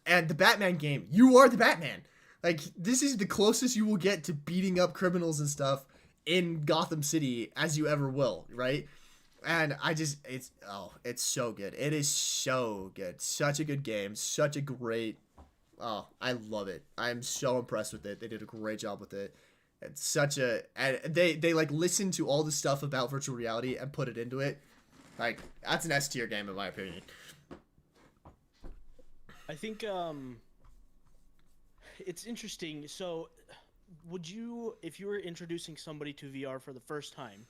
And the Batman game, you are the Batman. Like, this is the closest you will get to beating up criminals and stuff in Gotham City as you ever will, right? And it's so good. It is so good. Such a good game. Such a great, I love it. I'm so impressed with it. They did a great job with it. It's such a, and they like listen to all the stuff about virtual reality and put it into it. Like, that's an S tier game in my opinion. I think it's interesting. So, would you, if you were introducing somebody to VR for the first time,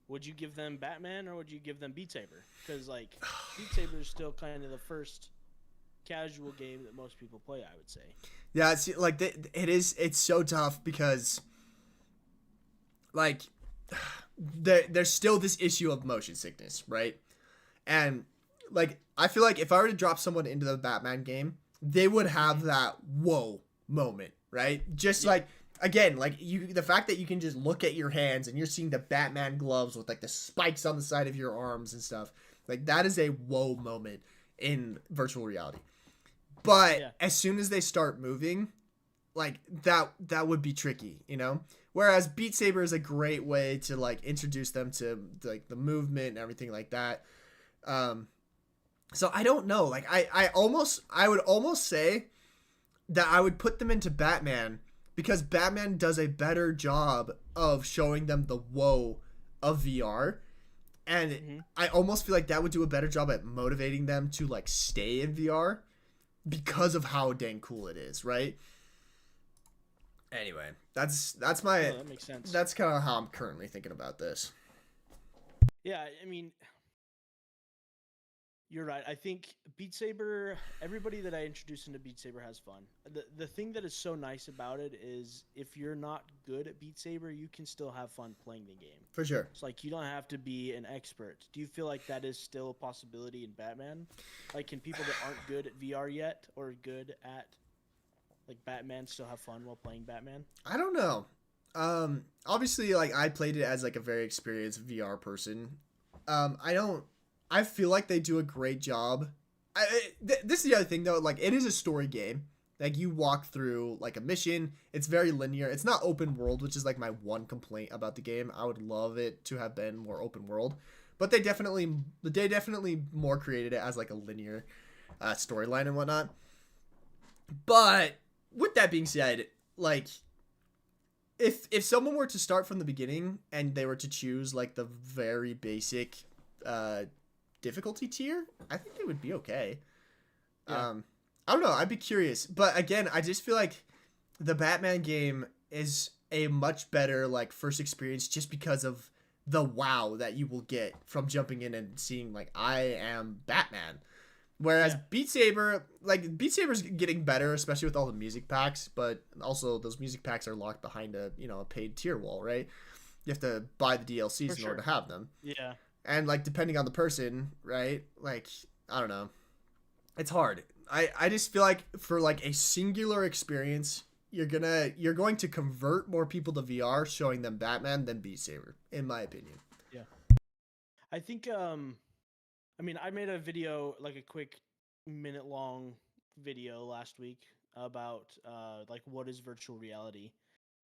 would you give them Batman or would you give them Beat Saber? Because like Beat Saber is still kind of the first casual game that most people play, I would say. Yeah, it's like it's so tough because like there's still this issue of motion sickness, right? And like I feel like if I were to drop someone into the Batman game, they would have that whoa moment, right? Just like, again, like the fact that you can just look at your hands and you're seeing the Batman gloves with like the spikes on the side of your arms and stuff, like that is a whoa moment in virtual reality. But as soon as they start moving, like that would be tricky, you know? Whereas Beat Saber is a great way to like introduce them to like the movement and everything like that. So I don't know. Like I would almost say that I would put them into Batman because Batman does a better job of showing them the whoa of VR. And I almost feel like that would do a better job at motivating them to like stay in VR because of how dang cool it is, right? Anyway, that's my that makes sense. That's kind of how I'm currently thinking about this. Yeah, I mean, you're right. I think Beat Saber, everybody that I introduce into Beat Saber has fun. The thing that is so nice about it is if you're not good at Beat Saber, you can still have fun playing the game. For sure. It's like you don't have to be an expert. Do you feel like that is still a possibility in Batman? Like, can people that aren't good at VR yet or good at like Batman still have fun while playing Batman? I don't know. Obviously, like I played it as like a very experienced VR person. I feel like they do a great job. This is the other thing though. Like, it is a story game. Like, you walk through like a mission. It's very linear. It's not open world, which is like my one complaint about the game. I would love it to have been more open world, but they definitely more created it as like a linear storyline and whatnot. But with that being said, like if someone were to start from the beginning and they were to choose like the very basic difficulty tier, I think they would be okay. I don't know, I'd be curious, but again, I just feel like the Batman game is a much better like first experience just because of the wow that you will get from jumping in and seeing like I am Batman. Whereas Beat Saber's getting better, especially with all the music packs, but also those music packs are locked behind a paid tier wall, right? You have to buy the DLCs in order to have them. Yeah. And like depending on the person, right? Like, I don't know. It's hard. I just feel like for like a singular experience, you're going to convert more people to VR showing them Batman than Beat Saber, in my opinion. Yeah. I think I mean, I made a video, like a quick minute-long video last week about like what is virtual reality.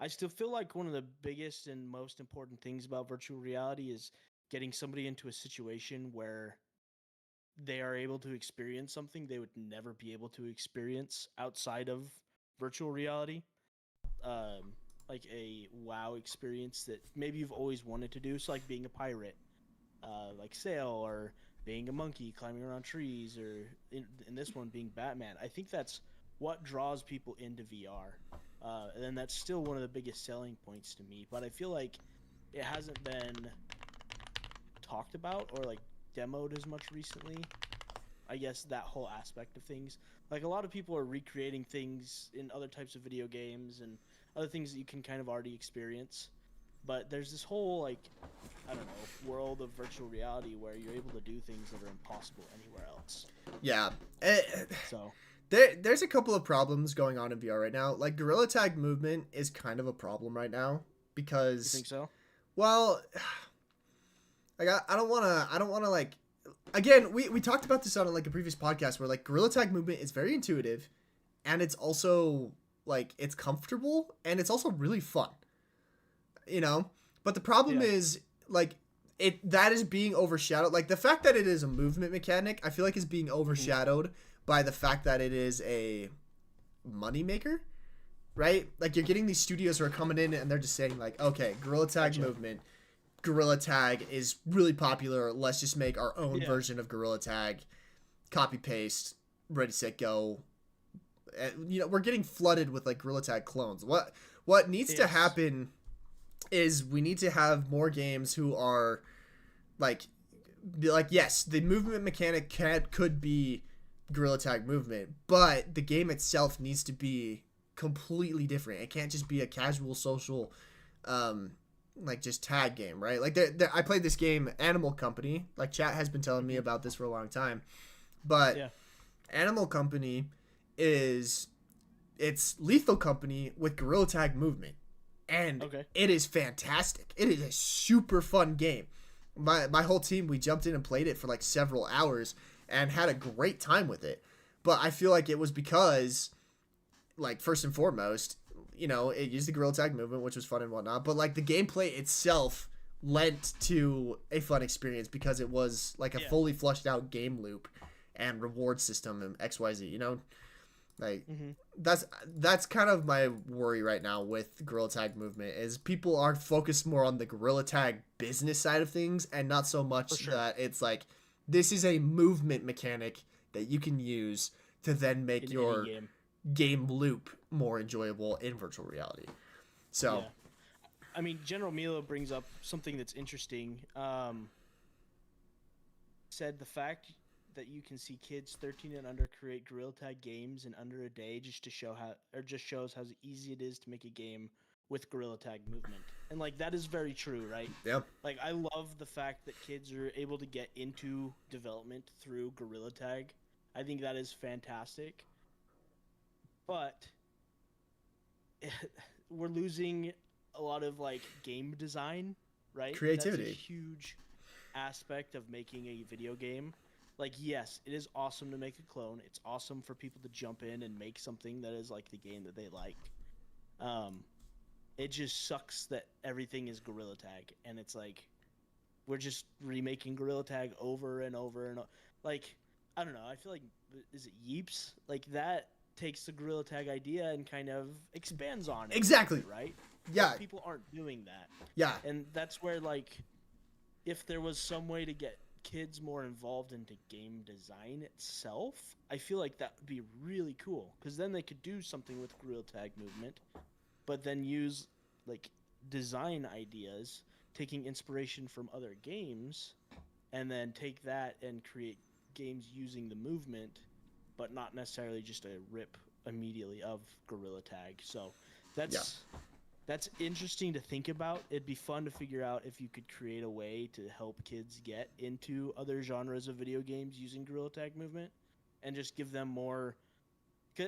I still feel like one of the biggest and most important things about virtual reality is getting somebody into a situation where they are able to experience something they would never be able to experience outside of virtual reality. Like a wow experience that maybe you've always wanted to do. So like being a pirate, like sail, or being a monkey climbing around trees, or in this one being Batman. I think that's what draws people into VR. And then that's still one of the biggest selling points to me. But I feel like it hasn't been talked about or like demoed as much recently. I guess that whole aspect of things. Like a lot of people are recreating things in other types of video games and other things that you can kind of already experience. But there's this whole like I don't know world of virtual reality where you're able to do things that are impossible anywhere else. Yeah. So There's a couple of problems going on in VR right now. Like Gorilla Tag movement is kind of a problem right now because you think so? Well, like I don't want to like again, we talked about this on like a previous podcast where like Gorilla Tag movement is very intuitive and it's also like it's comfortable and it's also really fun. You know? But the problem is like that is being overshadowed. Like the fact that it is a movement mechanic, I feel like is being overshadowed by the fact that it is a money maker, right? Like you're getting these studios who are coming in and they're just saying like, okay, Gorilla Tag movement, Gorilla Tag is really popular. Let's just make our own version of Gorilla Tag, copy paste, ready set go. And, you know, we're getting flooded with like Gorilla Tag clones. What needs to happen is we need to have more games who are like yes, the movement mechanic could be Gorilla Tag movement, but the game itself needs to be completely different. It can't just be a casual social like just tag game, right? Like I played this game Animal Company, like chat has been telling me about this for a long time, but Animal Company it's Lethal Company with Gorilla Tag movement, and it is fantastic. It is a super fun game. My whole team, we jumped in and played it for like several hours and had a great time with it. But I feel like it was because, like, first and foremost, you know, it used the Gorilla Tag movement, which was fun and whatnot. But, like, the gameplay itself lent to a fun experience because it was, like, a fully fleshed out game loop and reward system and XYZ, you know? Like, that's kind of my worry right now with Gorilla Tag movement is people are focused more on the Gorilla Tag business side of things and not so much that it's like, this is a movement mechanic that you can use to then make your game loop more enjoyable in virtual reality. So, I mean, General Milo brings up something that's interesting. Said the fact that you can see kids 13 and under create Gorilla Tag games in under a day just shows how easy it is to make a game with Gorilla Tag movement. And like that is very true, right? Yep. Like I love the fact that kids are able to get into development through Gorilla Tag. I think that is fantastic. But we're losing a lot of like game design, right? Creativity. That's a huge aspect of making a video game. Like, yes, it is awesome to make a clone. It's awesome for people to jump in and make something that is like the game that they like. It just sucks that everything is Gorilla Tag, and it's like we're just remaking Gorilla Tag over and over and over. Like, I don't know. I feel like is it Yeeps? Like that takes the Gorilla Tag idea and kind of expands on it. Exactly. Right? Yeah. But people aren't doing that. Yeah. And that's where like if there was some way to get kids more involved into game design itself, I feel like that would be really cool because then they could do something with Gorilla Tag movement, but then use like design ideas, taking inspiration from other games, and then take that and create games using the movement, but not necessarily just a rip immediately of Gorilla Tag. So that's interesting to think about. It'd be fun to figure out if you could create a way to help kids get into other genres of video games using Gorilla Tag movement and just give them more.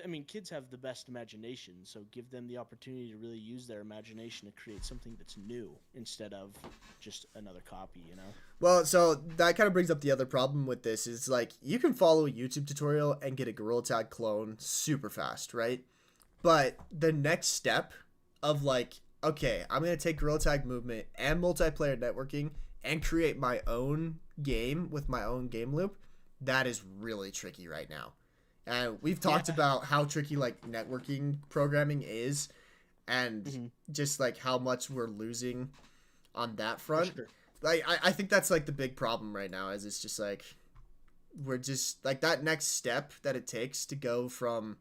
I mean, kids have the best imagination, so give them the opportunity to really use their imagination to create something that's new instead of just another copy, you know? Well, so that kind of brings up the other problem with this is like you can follow a YouTube tutorial and get a Gorilla Tag clone super fast, right? But the next step of like okay, I'm gonna take Gorilla Tag movement and multiplayer networking and create my own game with my own game loop, that is really tricky right now. And we've talked about how tricky like networking programming is, and just like how much we're losing on that front. Sure. Like I think that's like the big problem right now, is it's just like we're just like that next step that it takes to go from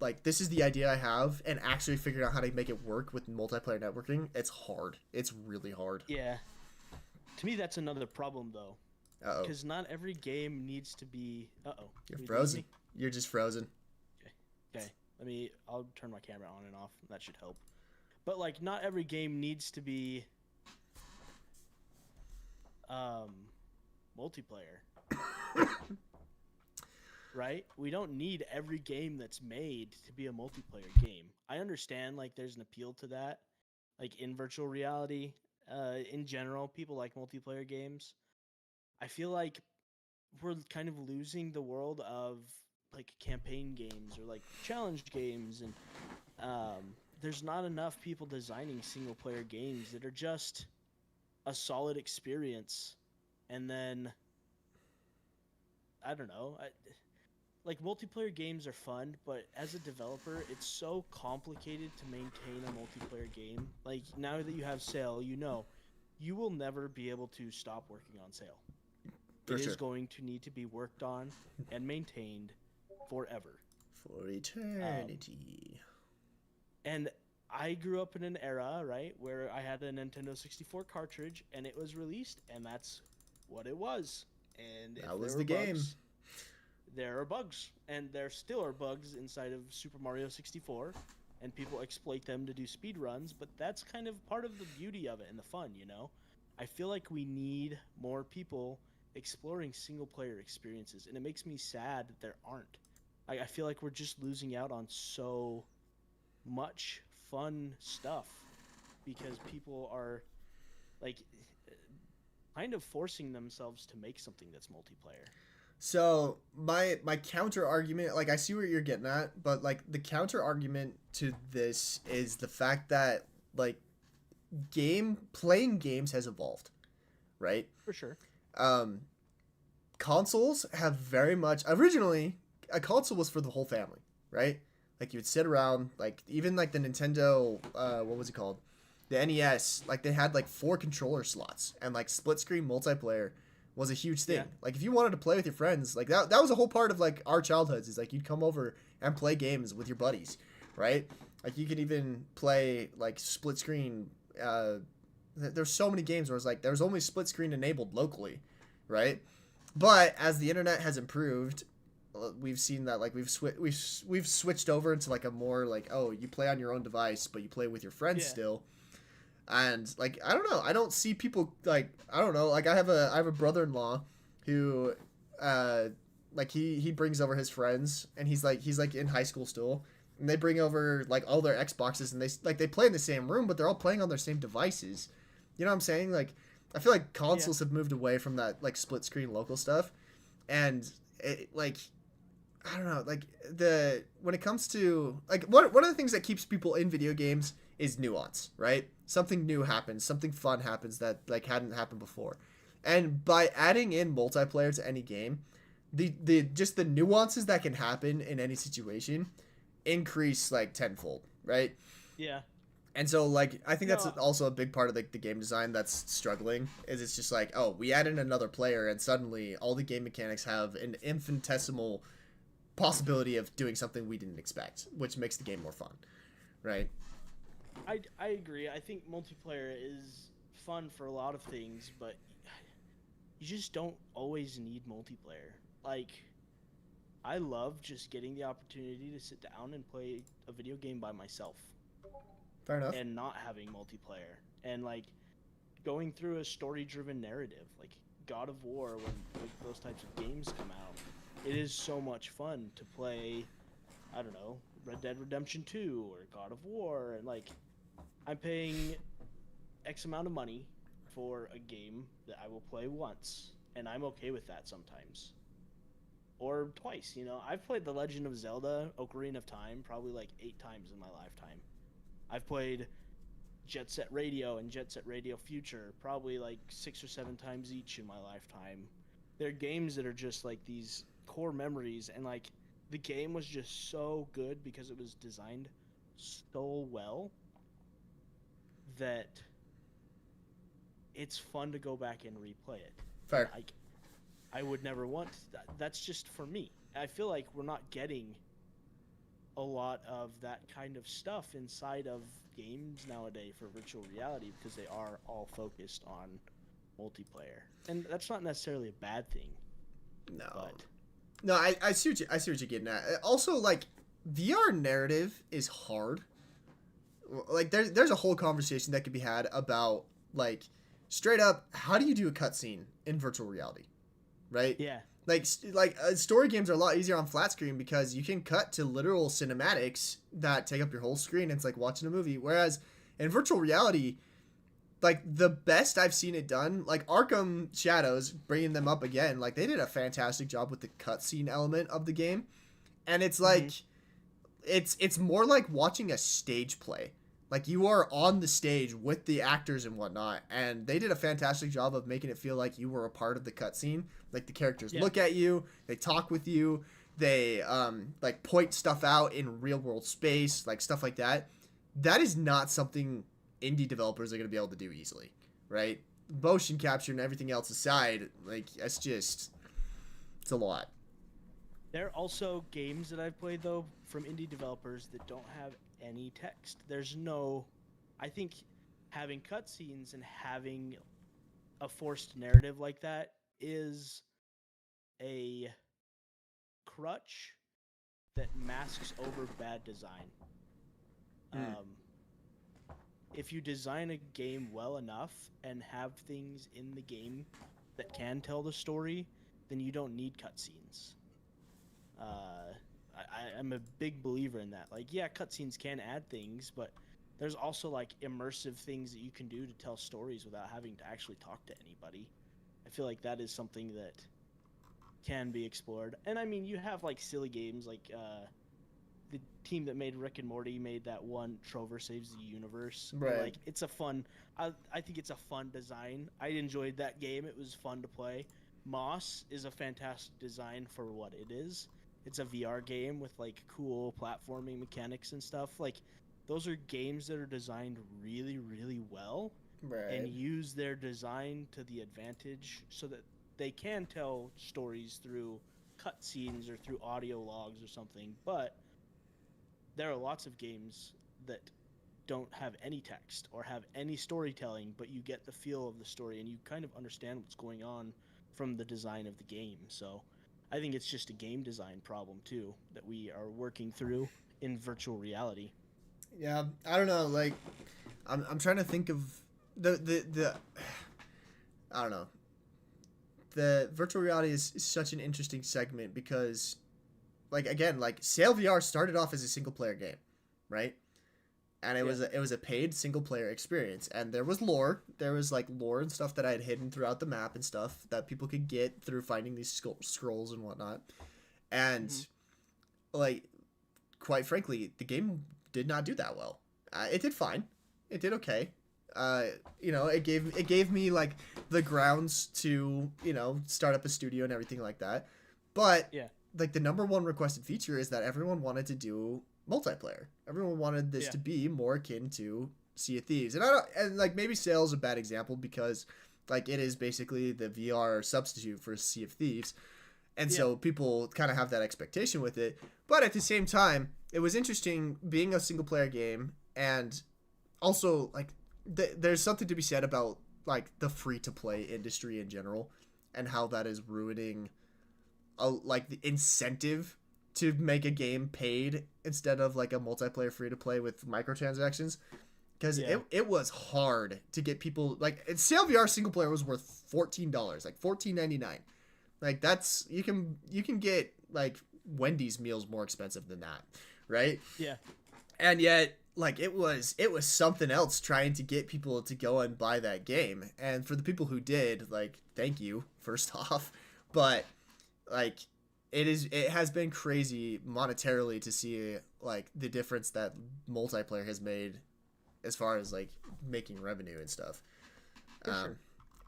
like, this is the idea I have, and actually figuring out how to make it work with multiplayer networking. It's hard. It's really hard. Yeah. To me, that's another problem, though. Uh-oh. Because not every game needs to be... Uh-oh. You're frozen. You're just frozen. Okay. I'll turn my camera on and off. That should help. But, like, not every game needs to be... multiplayer. Right? We don't need every game that's made to be a multiplayer game. I understand, like, there's an appeal to that. Like, in virtual reality, in general, people like multiplayer games. I feel like we're kind of losing the world of, like, campaign games or, like, challenge games. And there's not enough people designing single-player games that are just a solid experience. And then, I don't know... Like, multiplayer games are fun, but as a developer, it's so complicated to maintain a multiplayer game. Like, now that you have Sail, you know, you will never be able to stop working on Sail. It is going to need to be worked on and maintained forever. For eternity. And I grew up in an era, right, where I had a Nintendo 64 cartridge, and it was released, and that's what it was. And that was the game. There are bugs, and there still are bugs inside of Super Mario 64, and people exploit them to do speed runs, but that's kind of part of the beauty of it and the fun, you know? I feel like we need more people exploring single-player experiences, and it makes me sad that there aren't. I feel like we're just losing out on so much fun stuff because people are, like, kind of forcing themselves to make something that's multiplayer. So my counter argument, like, I see what you're getting at, but like the counter argument to this is the fact that, like, playing games has evolved, right? For sure. Consoles have very much, originally a console was for the whole family, right? Like, you would sit around, like, even like the Nintendo, what was it called? The NES, like, they had like 4 controller slots, and like split screen multiplayer was a huge thing. Yeah. Like, if you wanted to play with your friends, like, that was a whole part of, like, our childhoods, is, like, you'd come over and play games with your buddies, right? Like, you could even play, like, split screen. There's so many games where it's, like, there was only split screen enabled locally, right? But as the internet has improved, we've seen that, like, we've switched over into, like, a more, like, oh, you play on your own device, but you play with your friends still. And, like, I don't know. I don't see people, like, I don't know. Like, I have a brother-in-law who, like, he brings over his friends, and he's in high school still, and they bring over, like, all their Xboxes, and they play in the same room, but they're all playing on their same devices. You know what I'm saying? Like, I feel like consoles have moved away from that, like, split screen local stuff, and it, like, I don't know, like, when it comes to, like, one of the things that keeps people in video games is nuance, right? Something new happens, something fun happens that, like, hadn't happened before. And by adding in multiplayer to any game, the just the nuances that can happen in any situation increase, like, tenfold, right? Yeah. And so, like, I think that's also a big part of, like, the game design that's struggling, is it's just like, oh, we add in another player, and suddenly all the game mechanics have an infinitesimal possibility of doing something we didn't expect, which makes the game more fun, right? I agree. I think multiplayer is fun for a lot of things, but you just don't always need multiplayer. Like, I love just getting the opportunity to sit down and play a video game by myself. Fair enough. And not having multiplayer. And, like, going through a story-driven narrative, like God of War, when, like, those types of games come out. It is so much fun to play, I don't know, Red Dead Redemption 2 or God of War, and, like, I'm paying X amount of money for a game that I will play once, and I'm okay with that sometimes. or twice. You know, I've played The Legend of Zelda: Ocarina of Time probably like 8 times in my lifetime. I've played Jet Set Radio and Jet Set Radio Future probably like 6 or 7 times each in my lifetime. They're games that are just like these core memories, and like the game was just so good because it was designed so well that it's fun to go back and replay it. Fair. Like, I would never want that. That's just for me. I feel like we're not getting a lot of that kind of stuff inside of games nowadays for virtual reality because they are all focused on multiplayer, and that's not necessarily a bad thing. No, but no, I see what you're getting at. Also, like, VR narrative is hard. Like, there's a whole conversation that could be had about, like, straight up, how do you do a cutscene in virtual reality, right? Yeah. Like story games are a lot easier on flat screen because you can cut to literal cinematics that take up your whole screen. It's like watching a movie. Whereas in virtual reality, like, the best I've seen it done, like Arkham Shadows, bringing them up again, like, they did a fantastic job with the cutscene element of the game. And it's like, it's more like watching a stage play. Like, you are on the stage with the actors and whatnot, and they did a fantastic job of making it feel like you were a part of the cutscene. Like, the characters look at you, they talk with you, they like point stuff out in real world space, like stuff like that. That is not something indie developers are going to be able to do easily, right? Motion capture and everything else aside, like, it's a lot. There are also games that I've played, though, from indie developers that don't have any text. I think having cutscenes and having a forced narrative like that is a crutch that masks over bad design. If you design a game well enough and have things in the game that can tell the story, then you don't need cutscenes. I'm a big believer in that. Like, yeah, cutscenes can add things, but there's also, like, immersive things that you can do to tell stories without having to actually talk to anybody. I feel like that is something that can be explored. And I mean, you have, like, silly games like the team that made Rick and Morty made that one Trover Saves the Universe. Right. Like, it's a fun. I think it's a fun design. I enjoyed that game. It was fun to play. Moss is a fantastic design for what it is. It's a VR game with, like, cool platforming mechanics and stuff. Like, those are games that are designed really, really well, Right. and use their design to the advantage so that they can tell stories through cutscenes or through audio logs or something. But there are lots of games that don't have any text or have any storytelling, but you get the feel of the story and you kind of understand what's going on from the design of the game. So I think it's just a game design problem too that we are working through in virtual reality. Yeah, I don't know, like, I'm trying to think of the I don't know. The virtual reality is such an interesting segment because, like, again, like, Sail VR started off as a single player game, right? And it was a paid single player experience, and there was lore. There was, like, lore and stuff that I had hidden throughout the map and stuff that people could get through finding these scrolls and whatnot. And like, quite frankly, the game did not do that well. It did fine. It did okay. You know, it gave me, like, the grounds to, you know, start up a studio and everything like that. But like, the number one requested feature is that everyone wanted to do multiplayer. Everyone wanted this to be more akin to Sea of Thieves. And like, maybe Sail's a bad example because, like, it is basically the VR substitute for Sea of Thieves. And so people kind of have that expectation with it. But at the same time, it was interesting being a single player game, and also, like, there's something to be said about, like, the free to play industry in general and how that is ruining like, the incentive to make a game paid instead of, like, a multiplayer free to play with microtransactions. Because it was hard to get people, like, Sail VR single player was worth $14, like $14.99. Like, that's, you can get, like, Wendy's meals more expensive than that, right? Yeah. And yet, like, it was something else trying to get people to go and buy that game. And for the people who did, like, thank you, first off. But, like, it has been crazy monetarily to see like the difference that multiplayer has made as far as like making revenue and stuff. Sure.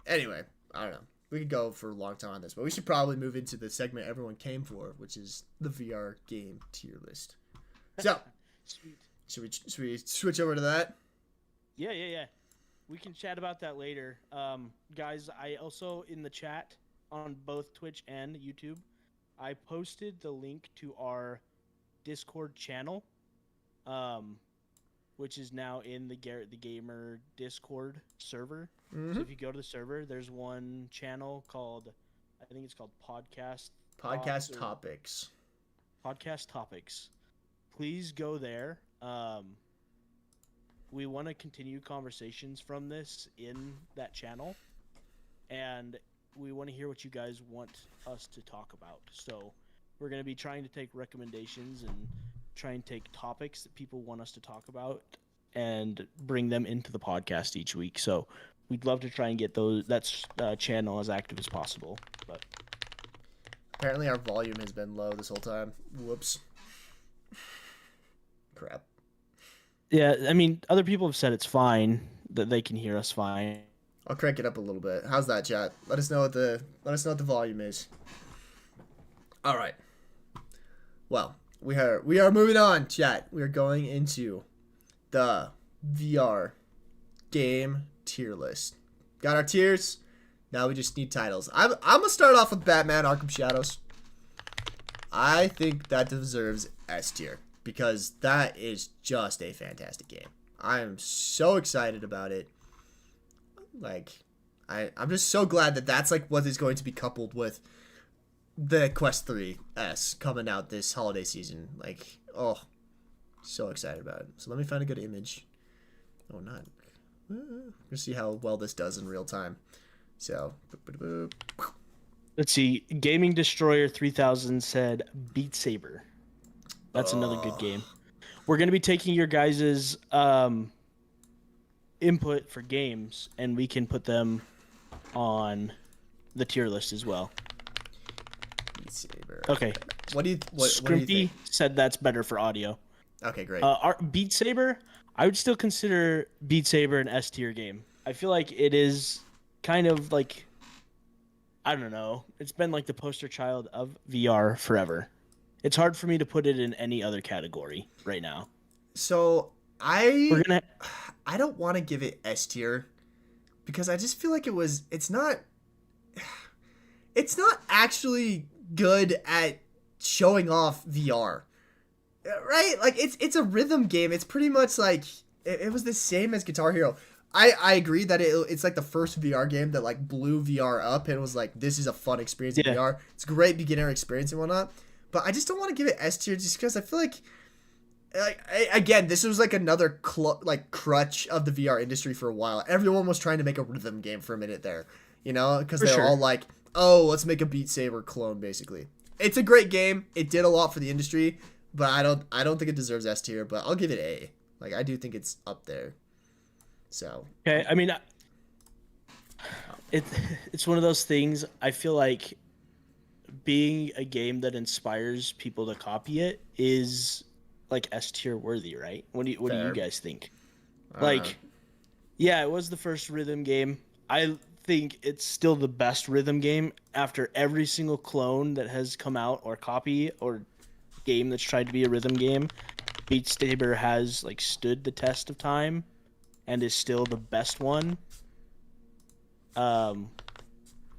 Anyway, I don't know. We could go for a long time on this, but we should probably move into the segment everyone came for, which is the VR game tier list. So, Sweet. should we switch over to that? Yeah. We can chat about that later. Guys, I also in the chat on both Twitch and YouTube, I posted the link to our Discord channel, which is now in the Garett the Gamer Discord server. Mm-hmm. So if you go to the server, there's one channel called, I think it's called Podcast Topics. Podcast Topics. Please go there. We want to continue conversations from this in that channel, and we want to hear what you guys want us to talk about. So we're going to be trying to take recommendations and try and take topics that people want us to talk about and bring them into the podcast each week. So we'd love to try and get that channel as active as possible. But apparently our volume has been low this whole time. Whoops. Crap. yeah, I mean, other people have said it's fine, that they can hear us fine. I'll crank it up a little bit. How's that, chat? Let us know what the volume is. All right. Well, we are moving on, chat. We are going into the VR game tier list. Got our tiers. Now we just need titles. I'm gonna start off with Batman: Arkham Shadows. I think that deserves S tier because that is just a fantastic game. I am so excited about it. Like, I'm just so glad that that's like what is going to be coupled with the Quest 3S coming out this holiday season. Like, oh, so excited about it. So let me find a good image. Oh, not. We'll see how well this does in real time. So, Let's see. Gaming Destroyer 3000 said Beat Saber. That's another good game. We're going to be taking your guys' input for games, and we can put them on the tier list as well. Beat Saber. Okay. What do you Scrimpy think? said that's better for audio. Okay, great. Beat Saber, I would still consider Beat Saber an S tier game. I feel like it is kind of like, I don't know. It's been like the poster child of VR forever. It's hard for me to put it in any other category right now. So I don't want to give it S tier because I just feel like it's not actually good at showing off VR. Right? Like it's a rhythm game. It's pretty much like it was the same as Guitar Hero. I agree that it's like the first VR game that like blew VR up and was like, this is a fun experience in VR. It's a great beginner experience and whatnot. But I just don't want to give it S tier just because I feel like again, this was like another crutch of the VR industry for a while. Everyone was trying to make a rhythm game for a minute there, you know, because they're all like, oh, let's make a Beat Saber clone, basically. It's a great game. It did a lot for the industry, but I don't think it deserves S tier, but I'll give it A. Like, I do think it's up there. So. Okay, I mean, it's one of those things. I feel like being a game that inspires people to copy it is like S tier worthy, right? What do you guys think? Like, yeah, it was the first rhythm game. I think it's still the best rhythm game after every single clone that has come out or copy or game that's tried to be a rhythm game. Beat Saber has like stood the test of time and is still the best one.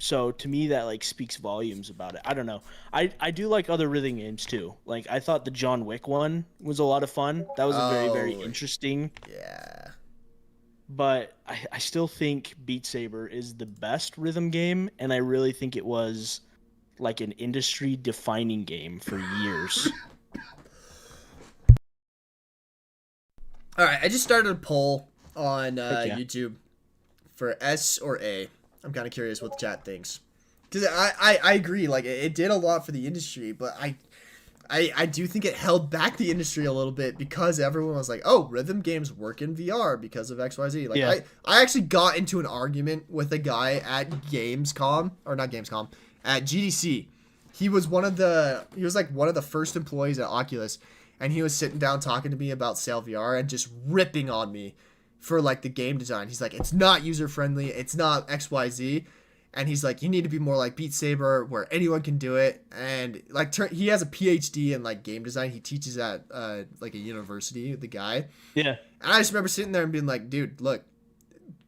So to me that like speaks volumes about it. I don't know. I do like other rhythm games too. Like I thought the John Wick one was a lot of fun. That was very, very interesting. Yeah. But I still think Beat Saber is the best rhythm game, and I really think it was like an industry defining game for years. All right, I just started a poll on YouTube for S or A. I'm kind of curious what the chat thinks. Because I agree, like, it did a lot for the industry, but I do think it held back the industry a little bit because everyone was like, oh, rhythm games work in VR because of XYZ. Like, I actually got into an argument with a guy at Gamescom, or not Gamescom, at GDC, He was like one of the first employees at Oculus, and he was sitting down talking to me about Sail VR and just ripping on me for like the game design. He's like, it's not user friendly, it's not XYZ. And he's like, you need to be more like Beat Saber, where anyone can do it. And like, he has a PhD in like game design. He teaches at like a university. The guy. Yeah. And I just remember sitting there and being like, dude, look,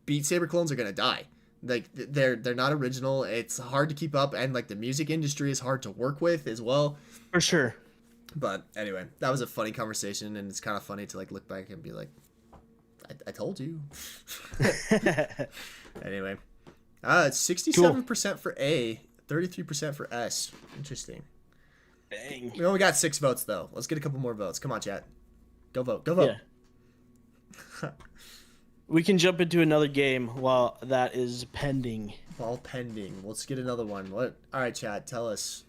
Beat Saber clones are gonna die. Like they're not original. It's hard to keep up, and like the music industry is hard to work with as well. For sure. But anyway, that was a funny conversation, and it's kind of funny to like look back and be like, I told you. Anyway. It's 67% for A, 33% for S. Interesting. Dang. We only got 6 votes, though. Let's get a couple more votes. Come on, chat. Go vote. Go vote. Yeah. We can jump into another game while that is pending. While pending. Let's get another one. What? All right, chat. Tell us.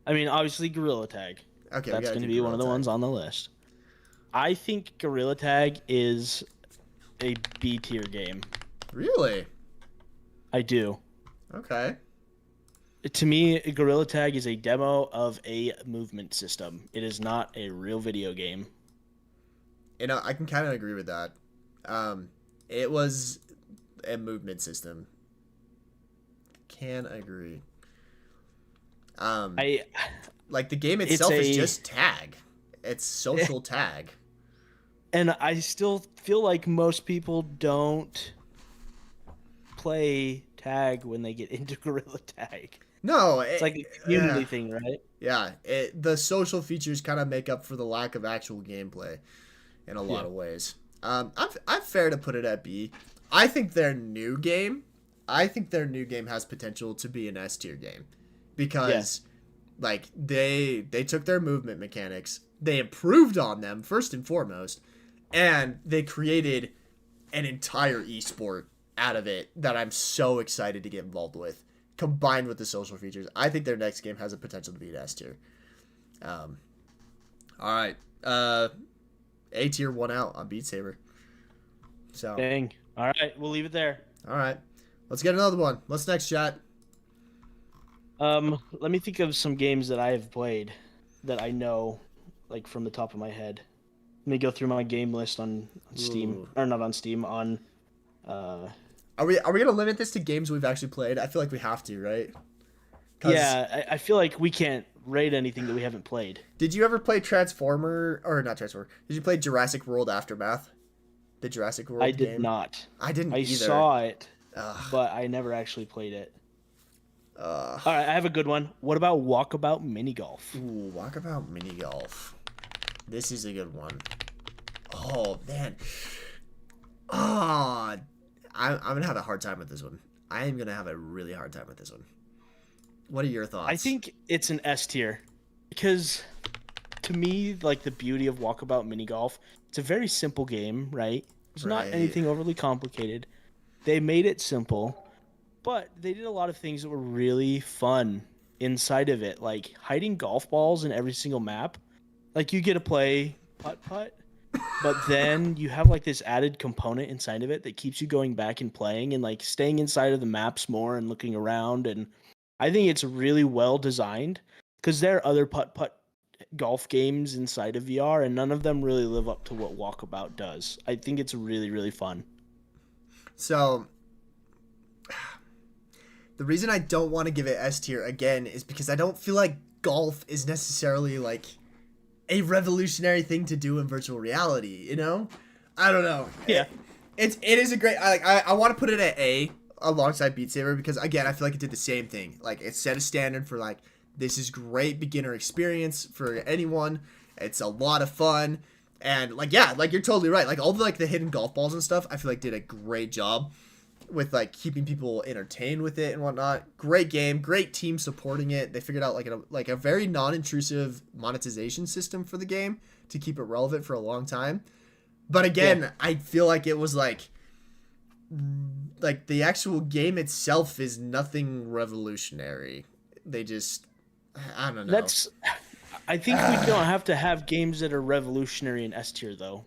I mean, obviously, Gorilla Tag. Okay, that's going to be one of the ones on the list. I think Gorilla Tag is a B tier game. Really? I do. Okay. To me, Gorilla Tag is a demo of a movement system. It is not a real video game. You know, I can kind of agree with that. It was a movement system. Can agree. Like the game itself is just tag. It's social tag. And I still feel like most people don't play tag when they get into Gorilla Tag. No, it's like a community thing, right? Yeah, the social features kind of make up for the lack of actual gameplay in a lot of ways. I'm fair to put it at B. I think their new game has potential to be an S tier game because like they took their movement mechanics, they improved on them first and foremost, and they created an entire esport out of it that I'm so excited to get involved with, combined with the social features. I think their next game has a potential to be an S tier. All right. A tier 1 out on Beat Saber. So dang. All right, we'll leave it there. All right. Let's get another one. What's next, chat? Let me think of some games that I have played that I know, like from the top of my head. Let me go through my game list on Steam, or not on Steam, on. Are we gonna limit this to games we've actually played? I feel like we have to, right? Yeah, I feel like we can't rate anything that we haven't played. Did you ever play Transformer or not Transformer? Did you play Jurassic World Aftermath? The Jurassic World game? I did did not. I didn't either. I saw it, but I never actually played it. All right, I have a good one. What about Walkabout Mini Golf? Ooh, Walkabout Mini Golf. This is a good one. Oh man. I'm gonna have a hard time with this one. I am gonna have a really hard time with this one. What are your thoughts? I think it's an S tier because to me, like the beauty of Walkabout Mini Golf, it's a very simple game, right? It's not anything overly complicated. They made it simple, but they did a lot of things that were really fun inside of it, like hiding golf balls in every single map. Like you get to play putt-putt, but then you have like this added component inside of it that keeps you going back and playing and like staying inside of the maps more and looking around. And I think it's really well designed because there are other putt-putt golf games inside of VR and none of them really live up to what Walkabout does. I think it's really, really fun. So the reason I don't want to give it S tier again is because I don't feel like golf is necessarily like a revolutionary thing to do in virtual reality, you know? I don't know. Yeah. It is a great I want to put it at A alongside Beat Saber because again, I feel like it did the same thing. Like it set a standard for like this is great beginner experience for anyone. It's a lot of fun. And like yeah, like you're totally right. Like all the like the hidden golf balls and stuff, I feel like did a great job with like keeping people entertained with it and whatnot. Great game, great team supporting it. They figured out like a very non-intrusive monetization system for the game to keep it relevant for a long time. But again, I feel like it was like the actual game itself is nothing revolutionary. They just I don't know. I think we don't have to have games that are revolutionary in S tier though.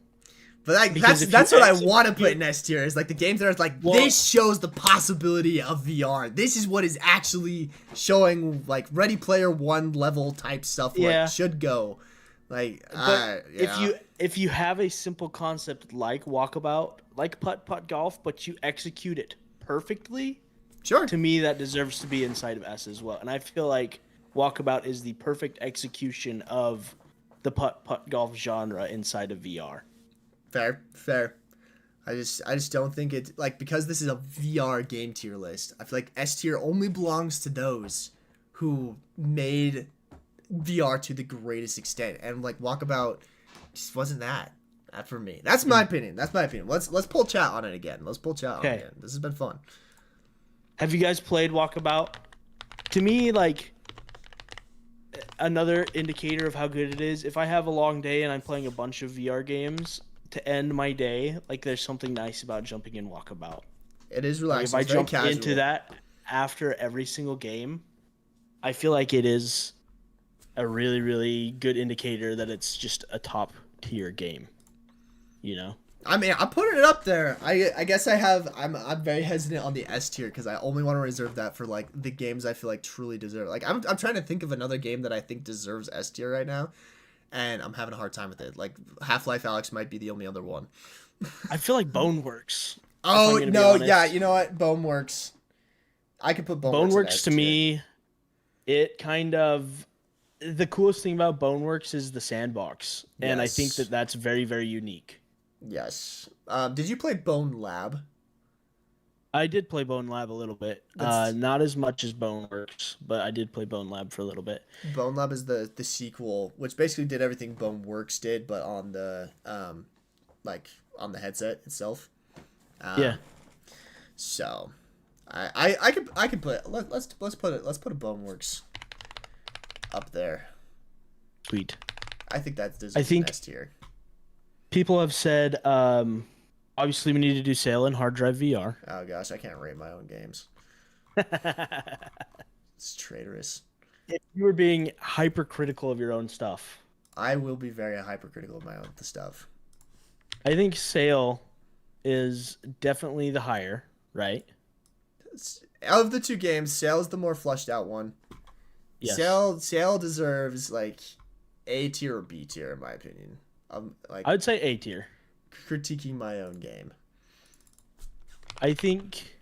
But like, Because that's if you what I execute- want to put in S tier is like the games that are like, Well- this shows the possibility of VR. This is what is actually showing like Ready Player One level type stuff where Yeah. it should go. Like, But yeah. if you have a simple concept like Walkabout, like putt golf, but you execute it perfectly, Sure. to me that deserves to be inside of S as well. And I feel like Walkabout is the perfect execution of the putt golf genre inside of VR. Fair. I just don't think it like because this is a VR game tier list. I feel like S tier only belongs to those who made VR to the greatest extent, and like Walkabout just wasn't that for me. That's my opinion. Let's pull chat on it again. Let's pull chat on it Okay. again. This has been fun. Have you guys played Walkabout? To me, like another indicator of how good it is, if I have a long day and I'm playing a bunch of VR games to end my day, like there's something nice about jumping in Walkabout. It is Like, relaxing. if I It's very jump casual. into that after every single game, I feel like it is a really, really good indicator that it's just a top tier game. You know? I mean, I'm putting it up there. I guess I'm very hesitant on the S tier because I only want to reserve that for like the games I feel like truly deserve. Like I'm trying to think of another game that I think deserves S tier right now, and I'm having a hard time with it. Like Half-Life Alyx might be the only other one. I feel like Boneworks. Oh gonna be no, honest. yeah, you know what? Boneworks. I could put Boneworks. in Boneworks S to tier. me, it kind of the coolest thing about Boneworks is the sandbox, and I think Yes. that that's very, very unique. Yes. Did you play Bone Lab? I did play Bone Lab a little bit, That's- not as much as Boneworks, but I did play Bone Lab for a little bit. Bone Lab is the sequel, which basically did everything Boneworks did, but on the like on the headset itself. Yeah. So, I could put let's put a Boneworks up there. Sweet. I think that's I think- S tier. People have said, obviously we need to do Sail and Hard Drive VR. Oh gosh, I can't rate my own games. It's traitorous. If you were being hypercritical of your own stuff, I will be very hypercritical of my own stuff. I think Sail is definitely the higher, right? Out of the two games, Sail's the more fleshed out one. Yes. Sail deserves like A tier or B tier in my opinion. Like I would say A tier. critiquing my own game. I think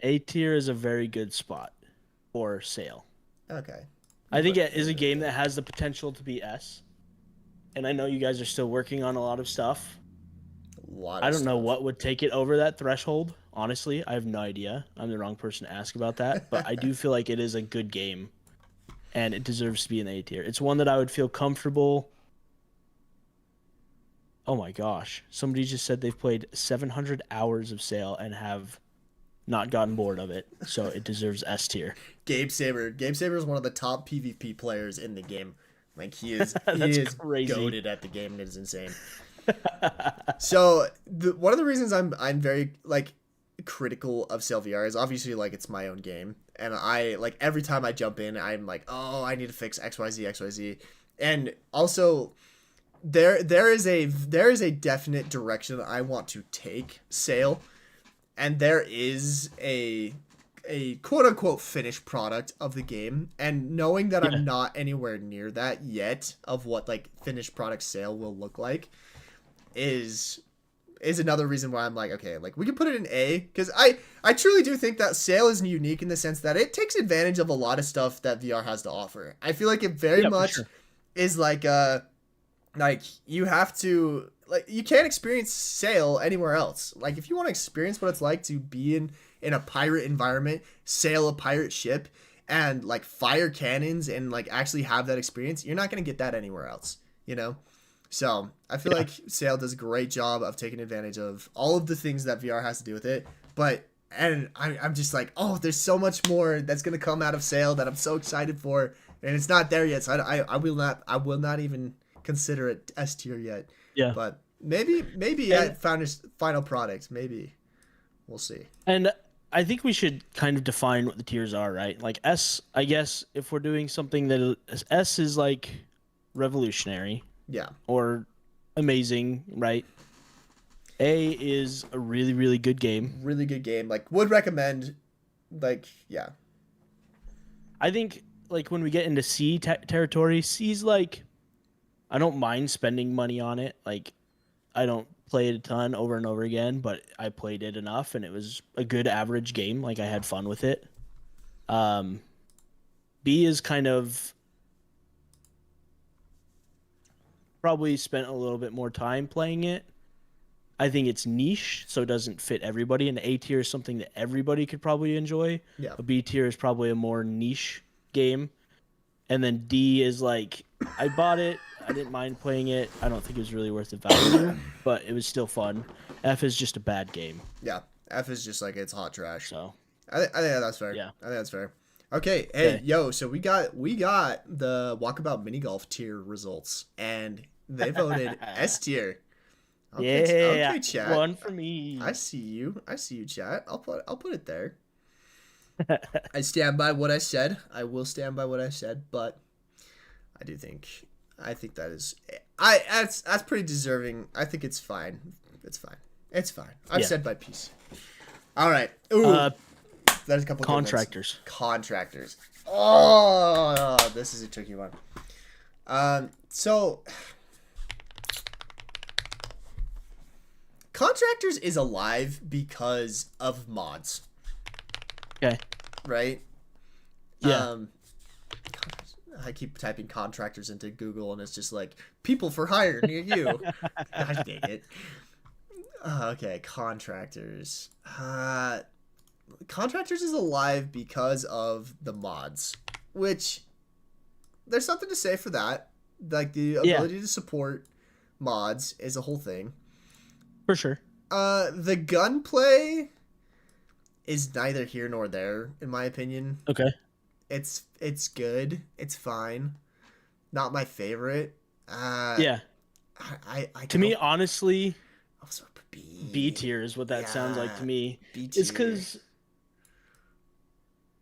A tier is a very good spot for Sail. Okay. I think it is a game that has the potential to be S. And I know you guys are still working on a lot of stuff. I don't know what would take it over that threshold. Honestly, I have no idea. I'm the wrong person to ask about that. But I do feel like it is a good game. And it deserves to be an A tier. It's one that I would feel comfortable. Oh my gosh. Somebody just said they've played 700 hours of Sail and have not gotten bored of it. So it deserves S tier. Gabe Saber. Gabe Saber is one of the top PvP players in the game. Like he is That's he is crazy. goated at the game. It is insane. So one of the reasons I'm very like critical of Sail VR is obviously like it's my own game, and I like every time I jump in I'm like, oh, I need to fix XYZ, and also there is a definite direction that I want to take Sail, and there is a quote unquote finished product of the game, and knowing that I'm not anywhere near that yet of what like finished product Sail will look like is another reason why I'm like, okay, like we can put it in A, because I truly do think that Sail is unique in the sense that it takes advantage of a lot of stuff that VR has to offer. I feel like it very much is like you have to like you can't experience Sail anywhere else. Like if you want to experience what it's like to be in a pirate environment, sail a pirate ship, and like fire cannons and like actually have that experience, you're not gonna get that anywhere else, you know? So I feel like Sail does a great job of taking advantage of all of the things that VR has to do with it. But I'm just like, oh, there's so much more that's gonna come out of Sail that I'm so excited for, and it's not there yet. So I will not even consider it S tier yet. Yeah. But maybe at final product, maybe we'll see. And I think we should kind of define what the tiers are, right? Like S, I guess if we're doing something that S is like revolutionary. Yeah. or amazing, right? A is a really, really good game. Really good game. Like, would recommend. Like, yeah. I think like when we get into C territory, C's like I don't mind spending money on it. Like I don't play it a ton over and over again, but I played it enough and it was a good average game. Like I had fun with it. B is kind of probably spent a little bit more time playing it. I think it's niche, so it doesn't fit everybody. And A tier is something that everybody could probably enjoy. Yeah. A B tier is probably a more niche game. And then D is like, I bought it. I didn't mind playing it. I don't think it was really worth the value, but it was still fun. F is just a bad game. Yeah. F is just like it's hot trash. So I think that's fair. Yeah. I think that's fair. Okay, hey, yo, so we got the Walkabout Mini Golf tier results, and they voted S tier. Okay, chat. One for me. I see you, chat. I'll put it there. I stand by what I said. I will stand by what I said, but I think that is that's pretty deserving. I think it's fine. It's fine. I've said my piece. All right. Ooh. There's a couple contractors. Contractors. Oh, this is a tricky one. So contractors is alive because of mods. Okay. Right? Yeah. I keep typing contractors into Google and it's just like people for hire near you. God dang it. Okay, contractors. Contractors is alive because of the mods, which there's something to say for that. Like the ability to support mods is a whole thing. For sure. The gunplay is neither here nor there, in my opinion. Okay. It's good. It's fine. Not my favorite. Yeah. I to me, honestly, also B tier is what that sounds like to me. B tier. It's because,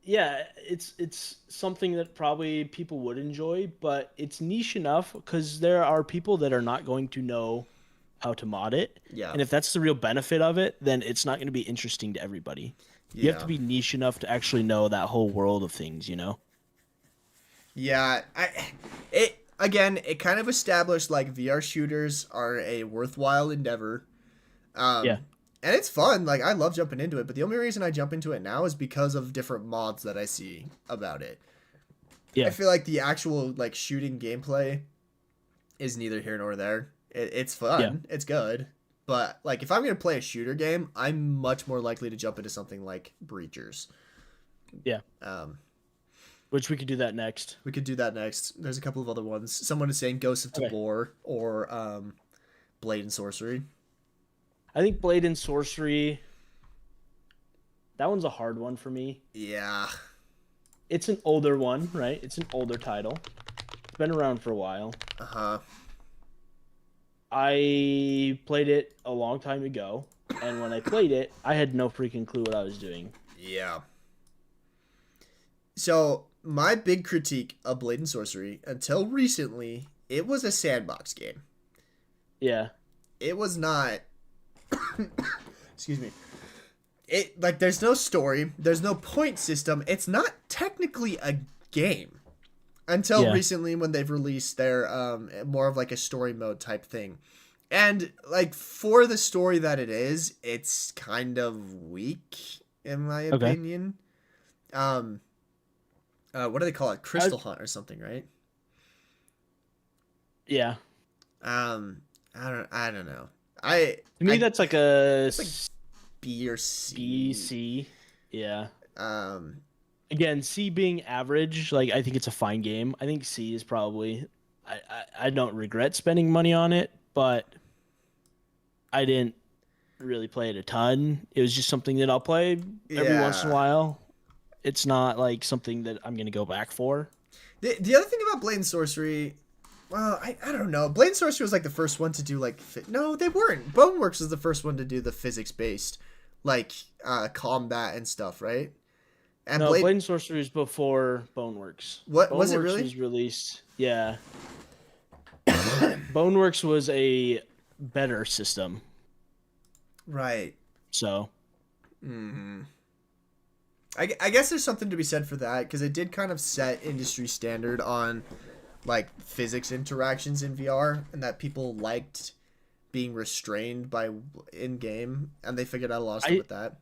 yeah, it's something that probably people would enjoy, but it's niche enough because there are people that are not going to know how to mod it. Yeah. And if that's the real benefit of it, then it's not going to be interesting to everybody. Yeah. You have to be niche enough to actually know that whole world of things, you know? Yeah, it kind of established like VR shooters are a worthwhile endeavor. Yeah. And it's fun. Like I love jumping into it, but the only reason I jump into it now is because of different mods that I see about it. Yeah. I feel like the actual like shooting gameplay is neither here nor there. It's fun. Yeah. It's good. But like if I'm going to play a shooter game, I'm much more likely to jump into something like Breachers. Yeah. Which we could do that next. We could do that next. There's a couple of other ones. Someone is saying Ghost of Tabor or Blade and Sorcery. I think Blade and Sorcery, that one's a hard one for me. Yeah. It's an older one, right? It's an older title. It's been around for a while. Uh-huh. I played it a long time ago, and when I played it, I had no freaking clue what I was doing. Yeah. So, my big critique of Blade and Sorcery, until recently, it was a sandbox game. Yeah. It was not... Excuse me. It like there's no story, there's no point system. It's not technically a game. Until recently when they've released their more of like a story mode type thing. And like for the story that it is, it's kind of weak in my opinion. What do they call it? Crystal Hunt or something, right? Yeah. I don't know. To me that's like a it's like B or C. B, C. Yeah. Again, C being average, like I think it's a fine game. I think C is probably I don't regret spending money on it, but I didn't really play it a ton. It was just something that I'll play every once in a while. It's not like something that I'm gonna go back for. The other thing about Blade and Sorcery, well, I don't know. Blade and Sorcery was like the first one to do like no, they weren't. Boneworks was the first one to do the physics based like combat and stuff, right? And no, Blade and Sorcery was before Boneworks. What Boneworks was it really? Was released. Yeah. Boneworks was a better system. Right. So. Mm-hmm. I guess there's something to be said for that, because it did kind of set industry standard on like physics interactions in VR, and that people liked being restrained by in game, and they figured out a lot of stuff with that.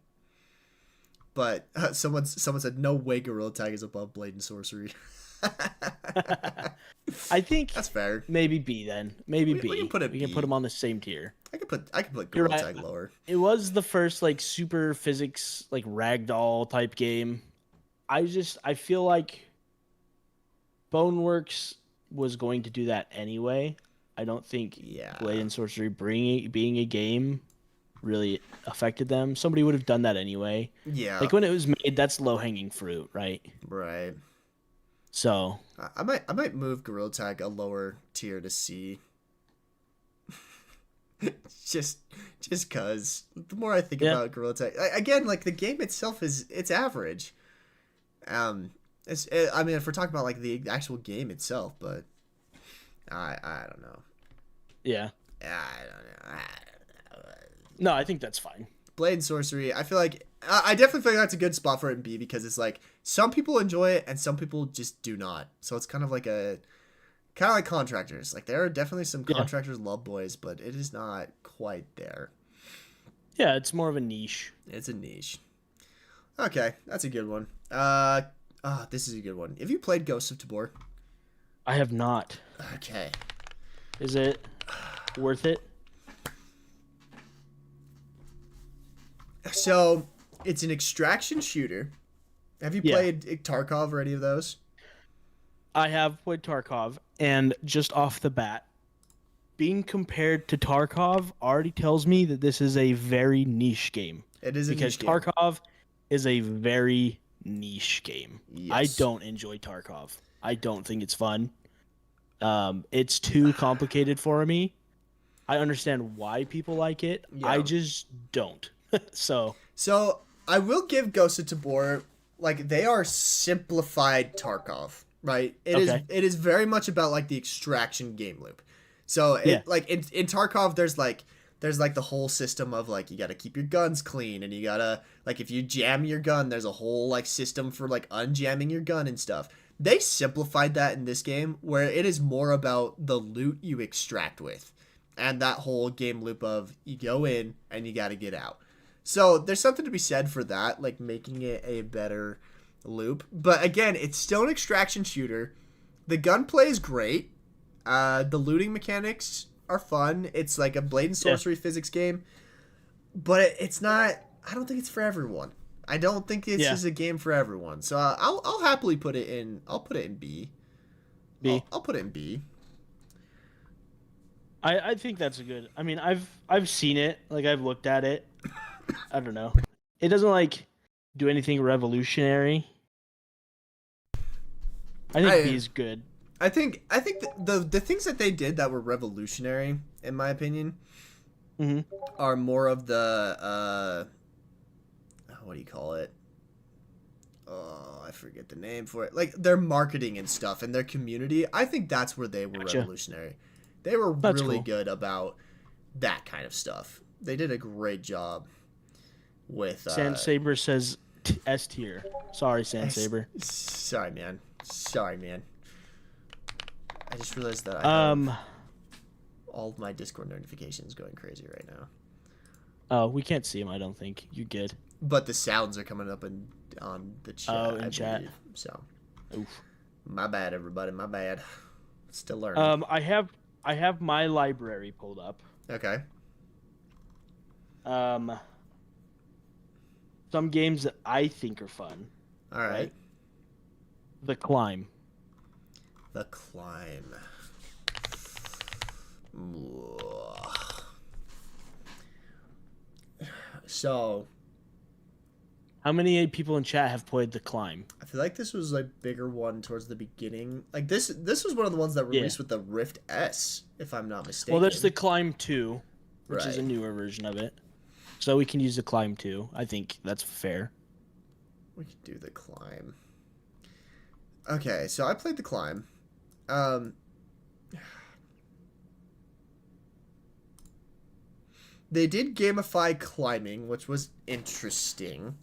But someone said no way Gorilla Tag is above Blade and Sorcery. I think that's fair. Maybe B then. Maybe B. We can put it. We can put them on the same tier. I could put Gorilla Tag lower. It was the first like super physics like ragdoll type game. I feel like Boneworks was going to do that anyway. I don't think Blade and Sorcery being a game really affected them. Somebody would have done that anyway. Yeah. Like when it was made, that's low hanging fruit, right? Right. So I might move Gorilla Tag a lower tier to C. just cause the more I think about Gorilla Tag, again, like the game itself it's average. I mean, if we're talking about like the actual game itself, but I don't know. Yeah. I don't know. No, I think that's fine. Blade and Sorcery, I feel like I definitely feel like that's a good spot for it in B, because it's like some people enjoy it and some people just do not. So it's kind of like contractors. Like there are definitely some contractors love boys, but it is not quite there. Yeah, it's more of a niche. It's a niche. Okay, that's a good one. This is a good one. Have you played Ghosts of Tabor? I have not. Okay. Is it worth it? So, it's an extraction shooter. Have you played Tarkov or any of those? I have played Tarkov, and just off the bat, being compared to Tarkov already tells me that this is a very niche game. It is a because niche game. Tarkov is a very niche game. Yes. I don't enjoy Tarkov. I don't think it's fun. It's too complicated for me. I understand why people like it. Yeah. I just don't. So I will give Ghost of Tabor, like, they are simplified Tarkov, right? It is very much about like the extraction game loop. So like in Tarkov there's the whole system of like you got to keep your guns clean, and you got to like if you jam your gun there's a whole like system for like unjamming your gun and stuff. They simplified that in this game, where it is more about the loot you extract with, and that whole game loop of you go in and you got to get out. So there's something to be said for that, like making it a better loop. But again, it's still an extraction shooter. The gunplay is great. The looting mechanics are fun. It's like a Blade and Sorcery physics game. But it's not... I don't think it's for everyone. I don't think it's just a game for everyone. So I'll happily put it in... I'll put it in B. I'll put it in B. I think that's a good... I mean, I've seen it. Like, I've looked at it. I don't know. It doesn't like do anything revolutionary. I think B is good. I think the things that they did that were revolutionary, in my opinion, are more of the what do you call it? Oh, I forget the name for it. Like their marketing and stuff and their community. I think that's where they were revolutionary. They were really good about that kind of stuff. They did a great job. With Saber says S tier. Sorry, Saber. Sorry, man. I just realized that all of my Discord notifications going crazy right now. Oh, we can't see them. I don't think you're good. But the sounds are coming up on the chat. Oh, in chat. Believe, so, oof. My bad, everybody. My bad. Still learning. I have my library pulled up. Okay. Some games that I think are fun. All right. The Climb. The Climb. So, how many people in chat have played The Climb? I feel like this was a bigger one towards the beginning. Like this was one of the ones that released with the Rift S, if I'm not mistaken. Well, there's The Climb 2, which is a newer version of it. So we can use The Climb 2. I think that's fair. We can do The Climb. Okay, so I played The Climb. They did gamify climbing, which was interesting.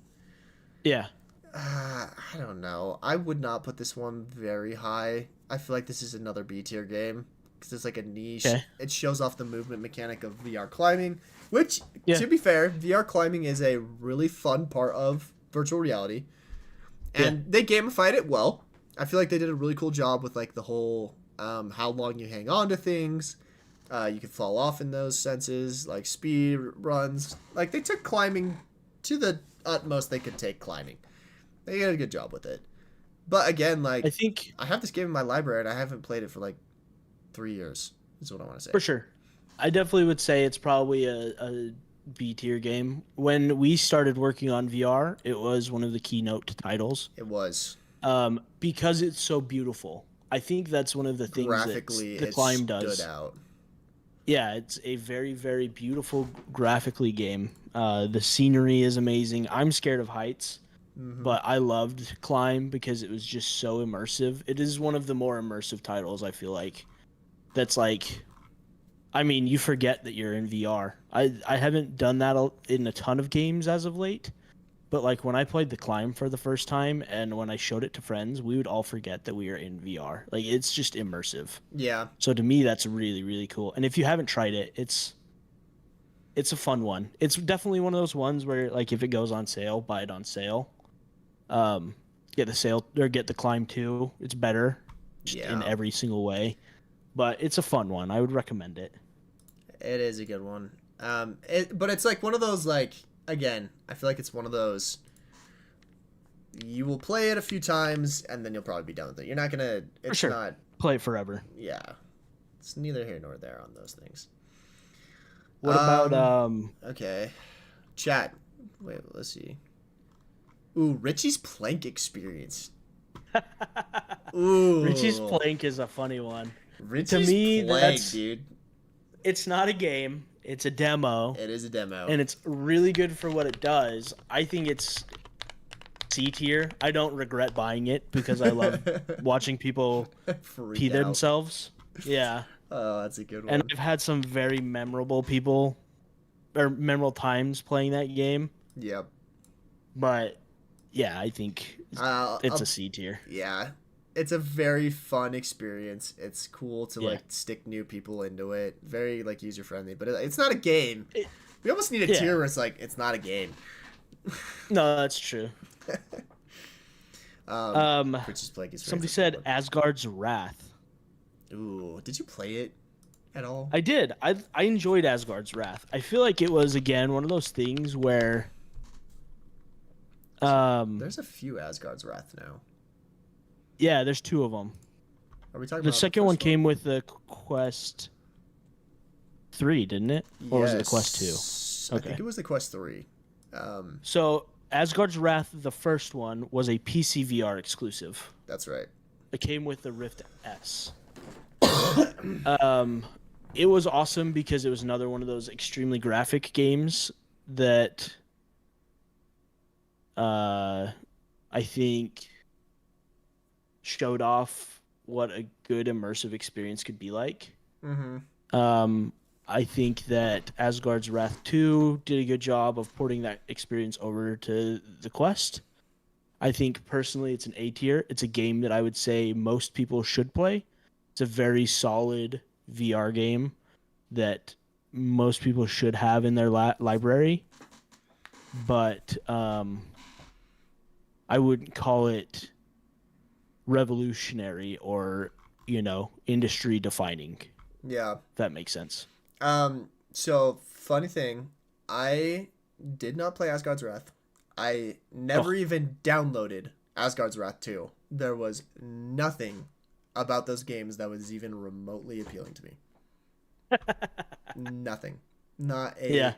Yeah. I don't know. I would not put this one very high. I feel like this is another B tier game because it's like a niche. Okay. It shows off the movement mechanic of VR climbing, which, Yeah. to be fair, VR climbing is a really fun part of virtual reality, and they gamified it well. I feel like they did a really cool job with like the whole how long you hang on to things. You could fall off in those senses, like speed runs. Like they took climbing to the utmost they could take climbing. They did a good job with it. But again, like I have this game in my library and I haven't played it for like 3 years. Is what I want to say. For sure. I definitely would say it's probably a B tier game. When we started working on VR, it was one of the keynote titles. It was. Because it's so beautiful. I think that's one of the things graphically that the Climb does. Stood out. Yeah, it's a very, very beautiful graphically game. The scenery is amazing. I'm scared of heights. But I loved Climb because it was just so immersive. It is one of the more immersive titles, I feel like. That's like, I mean, you forget that you're in VR. I haven't done that in a ton of games as of late. But like when I played the Climb for the first time and when I showed it to friends, we would all forget that we are in VR. Like it's just immersive. Yeah. So to me, that's really, really cool. And if you haven't tried it, it's a fun one. It's definitely one of those ones where like if it goes on sale, buy it on sale. Get the sale or get the Climb 2. It's better in every single way, but it's a fun one. I would recommend it. It is a good one. But it's like one of those like again. I feel like it's one of those. You will play it a few times and then you'll probably be done with it. You're not gonna. It's For sure. not Play it forever. Yeah, it's neither here nor there on those things. What about Okay, chat. Wait, let's see. Ooh, Richie's Plank experience. Ooh, Richie's Plank is a funny one. Richie's to me, Plank, dude. It's not a game. It's a demo. It is a demo, and it's really good for what it does. I think it's C tier. I don't regret buying it because I love watching people pee themselves. Yeah. Oh, that's a good one. And I've had some very memorable times playing that game. Yep. But yeah, I think it's a C tier. Yeah. It's a very fun experience. It's cool to like stick new people into it. Very like user friendly, but it's not a game. We almost need a tier where it's like it's not a game. No, that's true. Somebody said Asgard's Wrath. Ooh, did you play it at all? I did. I enjoyed Asgard's Wrath. I feel like it was again one of those things where there's a few Asgard's Wrath now. Yeah, there's 2 of them. Are we talking the about second one came with the Quest 3, didn't it? Or was it the Quest 2? Okay. I think it was the Quest 3. So Asgard's Wrath, the first one, was a PC VR exclusive. That's right. It came with the Rift S. It was awesome because it was another one of those extremely graphic games that I think showed off what a good immersive experience could be like. I think that Asgard's Wrath 2 did a good job of porting that experience over to the Quest. I think personally it's an A tier. It's a game that I would say most people should play. It's a very solid VR game that most people should have in their library. But I wouldn't call it revolutionary or, industry defining. Yeah. If that makes sense. So funny thing, I did not play Asgard's Wrath. I never even downloaded Asgard's Wrath 2. There was nothing about those games that was even remotely appealing to me. Nothing. Not a. Yeah.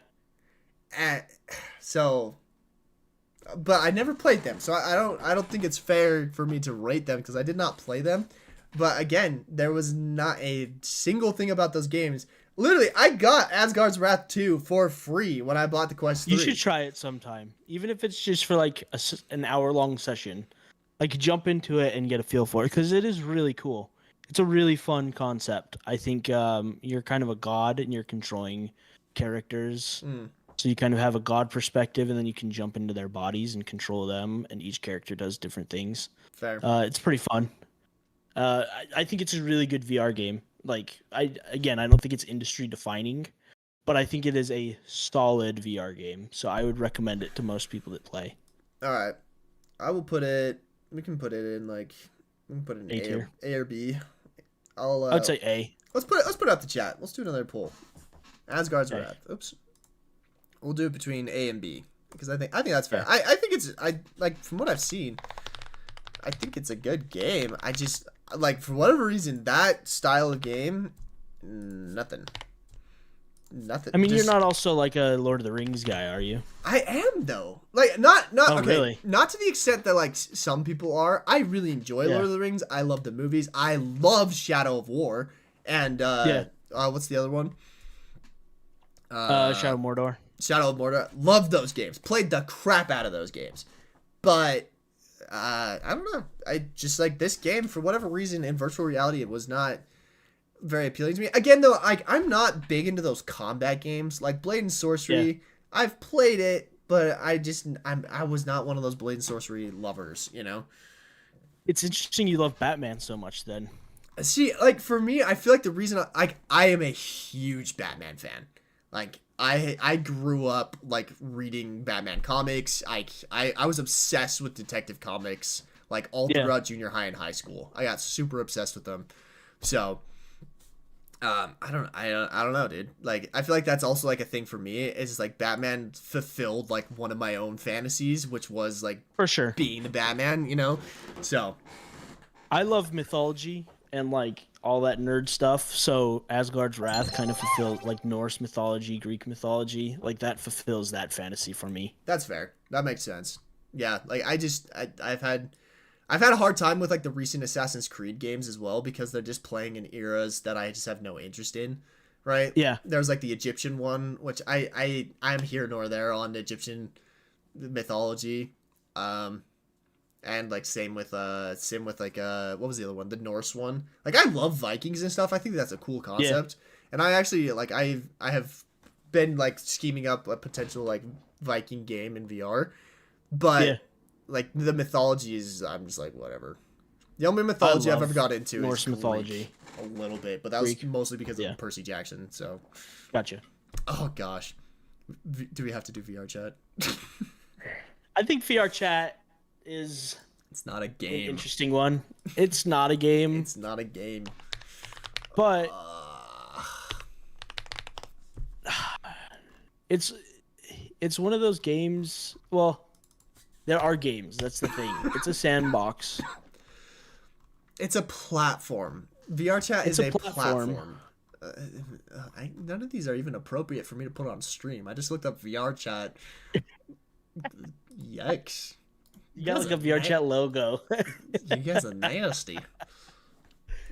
But I never played them, so I don't think it's fair for me to rate them because I did not play them. But again, there was not a single thing about those games. Literally, I got Asgard's Wrath 2 for free when I bought the Quest 3. You should try it sometime, even if it's just for like an hour-long session. Like jump into it and get a feel for it because it is really cool. It's a really fun concept. I think you're kind of a god and you're controlling characters. Mm, So you kind of have a god perspective, and then you can jump into their bodies and control them, and each character does different things. fair. It's pretty fun. I think it's a really good VR game. Like I don't think it's industry defining, but I think it is a solid VR game. So I would recommend it to most people that play. All right, I will put it. We can put it in like we can put it in A tier. A or B. I would say A. Let's put it out the chat. Let's do another poll. Asgard's Okay. Wrath. Oops. We'll do it between A and B because I think that's fair. I think it's like from what I've seen, I think it's a good game. I just like for whatever reason that style of game, nothing. I mean, Just- you're not also like a Lord of the Rings guy, are you? I am though. Like not Oh, okay. really? Not to the extent that like some people are. I really enjoy Yeah. Lord of the Rings. I love the movies. I love Shadow of War and what's the other one? Shadow of Mordor. Shadow of Mordor. Love those games. Played the crap out of those games. But I don't know. I just like this game for whatever reason in virtual reality it was not very appealing to me. Again though, I'm not big into those combat games like Blade and Sorcery. Yeah. I've played it, but I was not one of those Blade and Sorcery lovers, you know. It's interesting you love Batman so much then. See, like for me, I feel like the reason I am a huge Batman fan. Like I grew up like reading Batman comics. I was obsessed with Detective Comics like all Yeah. throughout junior high and high school. I got super obsessed with them. So I don't know, dude. Like I feel like that's also like a thing for me is like Batman fulfilled like one of my own fantasies, which was like For sure. being the Batman, you know. So I love mythology and like all that nerd stuff. So Asgard's Wrath kind of fulfilled like Norse mythology, Greek mythology. Like that fulfills that fantasy for me. that's fair. That makes sense. Yeah, like I've had a hard time with like the recent Assassin's Creed games as well because they're just playing in eras that I just have no interest in, right? Yeah. There's like the Egyptian one, which I'm here nor there on Egyptian mythology, and like same with like what was the other one? The Norse one. Like I love Vikings and stuff. I think that's a cool concept, and I actually like I have been like scheming up a potential like Viking game in VR, but. Yeah. Like the mythology is, I'm just like whatever. The only mythology I've love ever got into Norse is Greek, mythology. a little bit, but that was Greek. mostly because Yeah. of Percy Jackson. So, Gotcha. oh gosh, do we have to do VR chat? I think VR chat is It's not a an game. interesting one. It's not a game, It's not a game. but Uh, it's one of those games. Well, there are games. That's the thing. It's a sandbox. it's a platform. VR chat It's is a a platform. platform. None of these are even appropriate for me to put on stream. I just looked up VR chat. Yikes. You got guys like a are VR chat logo. You guys are nasty.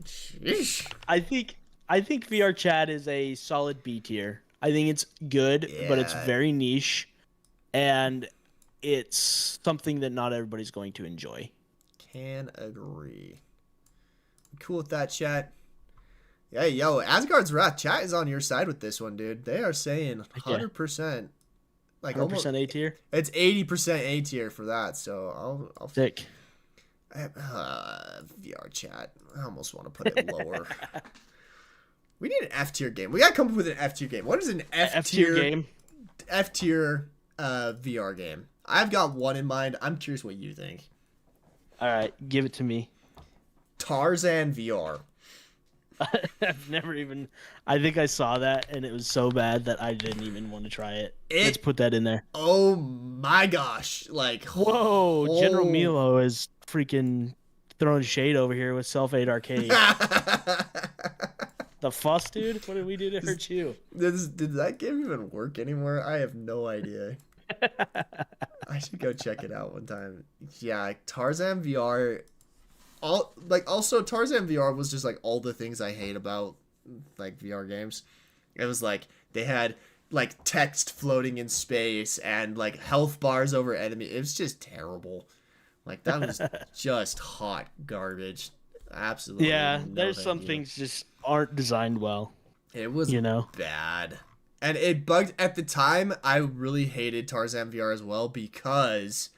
Sheesh. I think VR chat is a solid B tier. I think it's good, but it's Yeah. very niche, and it's something that not everybody's going to enjoy. Can agree. Cool with that, chat. Yeah, yo, Asgard's Wrath chat is on your side with this one, dude. They are saying 100%. Like 100% almost, A tier. it's 80% A tier for that. So I'll Sick. VR chat. I almost want to put it lower. We need an F tier game. We gotta come up with an F tier game. What is an F tier game. F tier VR game? I've got one in mind. I'm curious what you think. All right, give it to me. Tarzan VR. I've never even. I think I saw that and it was so bad that I didn't even want to try it. Let's put that in there. Oh my gosh! Like Whoa, General oh. Milo is freaking throwing shade over here with Self 8 Arcade. The fuss, dude? What did we do to hurt you? Did that game even work anymore? I have no idea. I should go check it out one time. Yeah, Tarzan VR. Also Tarzan VR was just like all the things I hate about like VR games. It was like they had like text floating in space and like health bars over enemy. It was just terrible. Like that was just hot garbage. Absolutely. Yeah, no there's thank some you. things just aren't designed well. It was you know. bad. And it bugged at the time. I really hated Tarzan VR as well because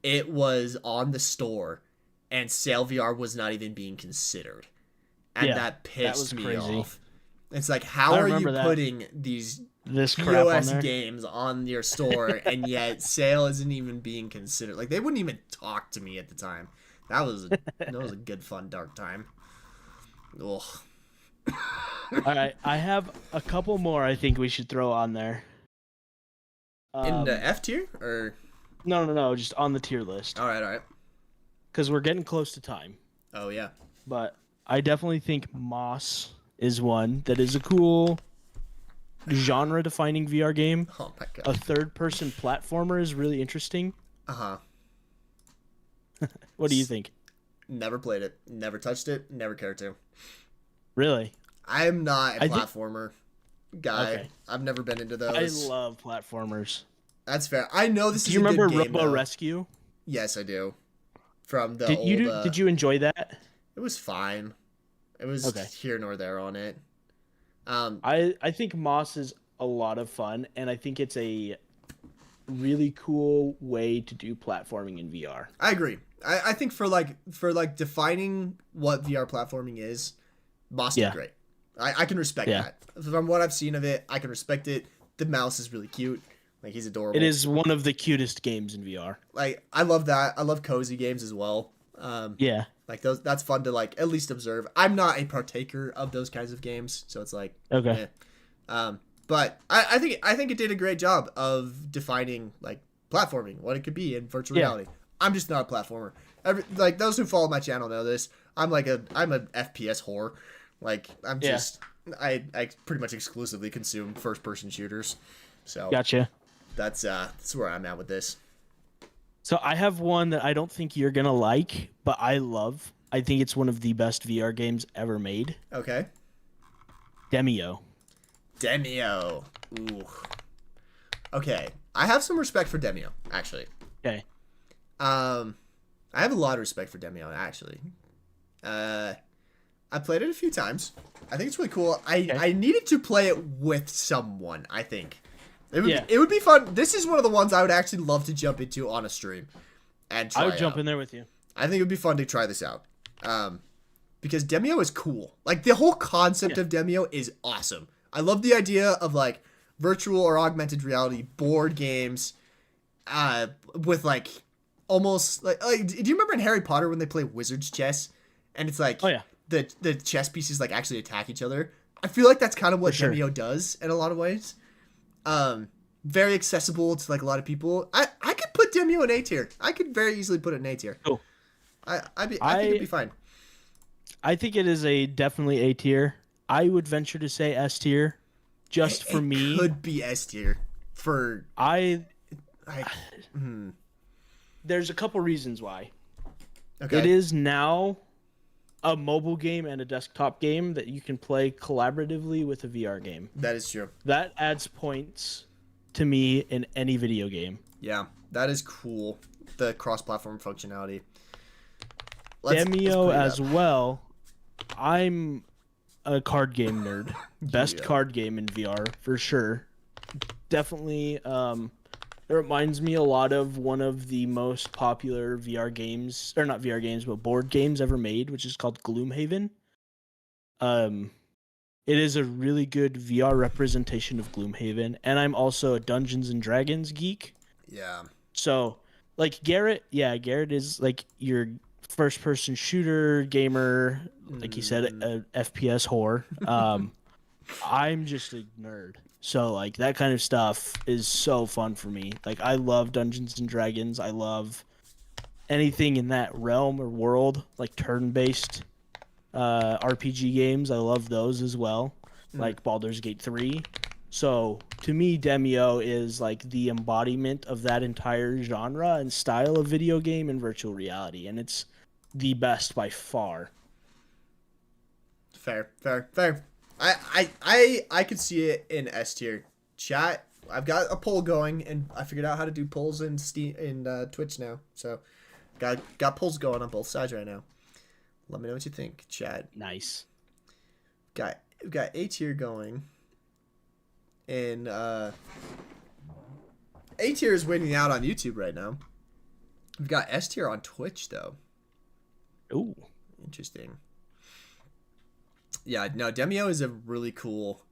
it was on the store and Sail VR was not even being considered. And Yeah, that that was pissed me crazy. off. It's like, how I are you remember that. putting these This crap on POS there. games on your store and yet Sail isn't even being considered? Like, they wouldn't even talk to me at the time. That was a good, fun, dark time. Ugh. All right, I have a couple more I think we should throw on there. In the F tier? Or... No, just on the tier list. All right. Because we're getting close to time. Oh, yeah. But I definitely think Moss is one that is a cool genre-defining VR game. Oh, my A God. third-person platformer is really interesting. Uh-huh. What do you think? Never played it. Never touched it. Never cared to. Really? I am not a I think- platformer guy. Okay. I've never been into I those. love platformers. That's fair. I know this Do is you a remember good game, Robo though. Rescue? Yes, I do. From the Did old... you did you enjoy that? It was fine. It was Okay. here nor there on it. I think Moss is a lot of fun, and I think it's a really cool way to do platforming in VR. I agree. I think for defining what VR platforming is, Moss did great. I can respect that. From what I've seen of it, I can respect it. The mouse is really cute. Like, he's adorable. It is one of the cutest games in VR. Like, I love that. I love cozy games as well. Yeah. Like, that's fun to, like, at least observe. I'm not a partaker of those kinds of games, so it's like, Okay. but I think it did a great job of defining, like, platforming, what it could be in virtual reality. I'm just not a platformer. Like, those who follow my channel know this. I'm an FPS whore. Like, I'm just I pretty much exclusively consume first person shooters. So Gotcha. that's where I'm at with this. So I have one that I don't think you're gonna like, but I love. I think it's one of the best VR games ever made. Okay. Demeo. Demeo. Ooh. Okay. I have some respect for Demeo, actually. Okay. I have a lot of respect for Demeo, actually. I played it a few times. I think it's really cool. I needed to play it with someone, I think. It would be fun. This is one of the ones I would actually love to jump into on a stream and try I would jump out. in there with you. I think it would be fun to try this out. Because Demeo is cool. Like, the whole concept of Demeo is awesome. I love the idea of, like, virtual or augmented reality board games with, like, almost like do you remember in Harry Potter when they play wizard's chess and it's like the chess pieces like actually attack each other? I feel like that's kind of what Demeo does in a lot of ways. Very accessible to like a lot of people. I could put Demeo in A tier. I could very easily put it in A tier. Cool. I think it'd be fine. I think it is definitely A tier. I would venture to say S tier, just for me. It could be S tier for There's a couple reasons why. Okay. It is now a mobile game and a desktop game that you can play collaboratively with a VR game. That is true. That adds points to me in any video game. Yeah, that is cool. The cross-platform functionality. Demeo as well. I'm a card game nerd. Best card game in VR for sure. Definitely. It reminds me a lot of one of the most popular VR games, or not VR games, but board games ever made, which is called Gloomhaven. It is a really good VR representation of Gloomhaven, and I'm also a Dungeons and Dragons geek. Yeah. So, like Garett, Garett is like your first-person shooter gamer, like you said, a FPS whore. I'm just a nerd. So, like, that kind of stuff is so fun for me. Like, I love Dungeons and Dragons. I love anything in that realm or world, like turn-based RPG games. I love those as well, like Baldur's Gate 3. So, to me, Demeo is, like, the embodiment of that entire genre and style of video game and virtual reality. And it's the best by far. Fair. I could see it in S tier. Chat, I've got a poll going, and I figured out how to do polls in Twitch now. So, got polls going on both sides right now. Let me know what you think, chat. Nice. We've got A tier going. And A tier is waiting out on YouTube right now. We've got S tier on Twitch though. Ooh, interesting. Yeah, no, Demeo is a really cool.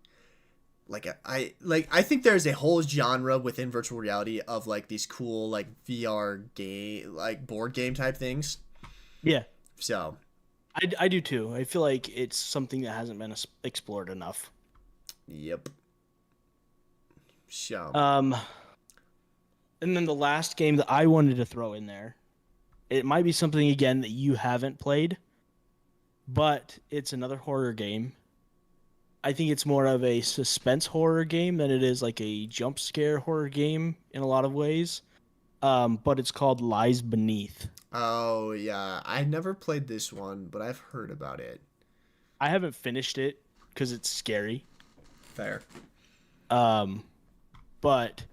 I think there's a whole genre within virtual reality of like these cool like VR game, like board game type things. Yeah. So I do too. I feel like it's something that hasn't been explored enough. Yep. So. And then the last game that I wanted to throw in there, it might be something again that you haven't played, but it's another horror game. I think it's more of a suspense horror game than it is like a jump scare horror game in a lot of ways. But it's called Lies Beneath. Oh, yeah. I never played this one, but I've heard about it. I haven't finished it because it's scary. Fair. But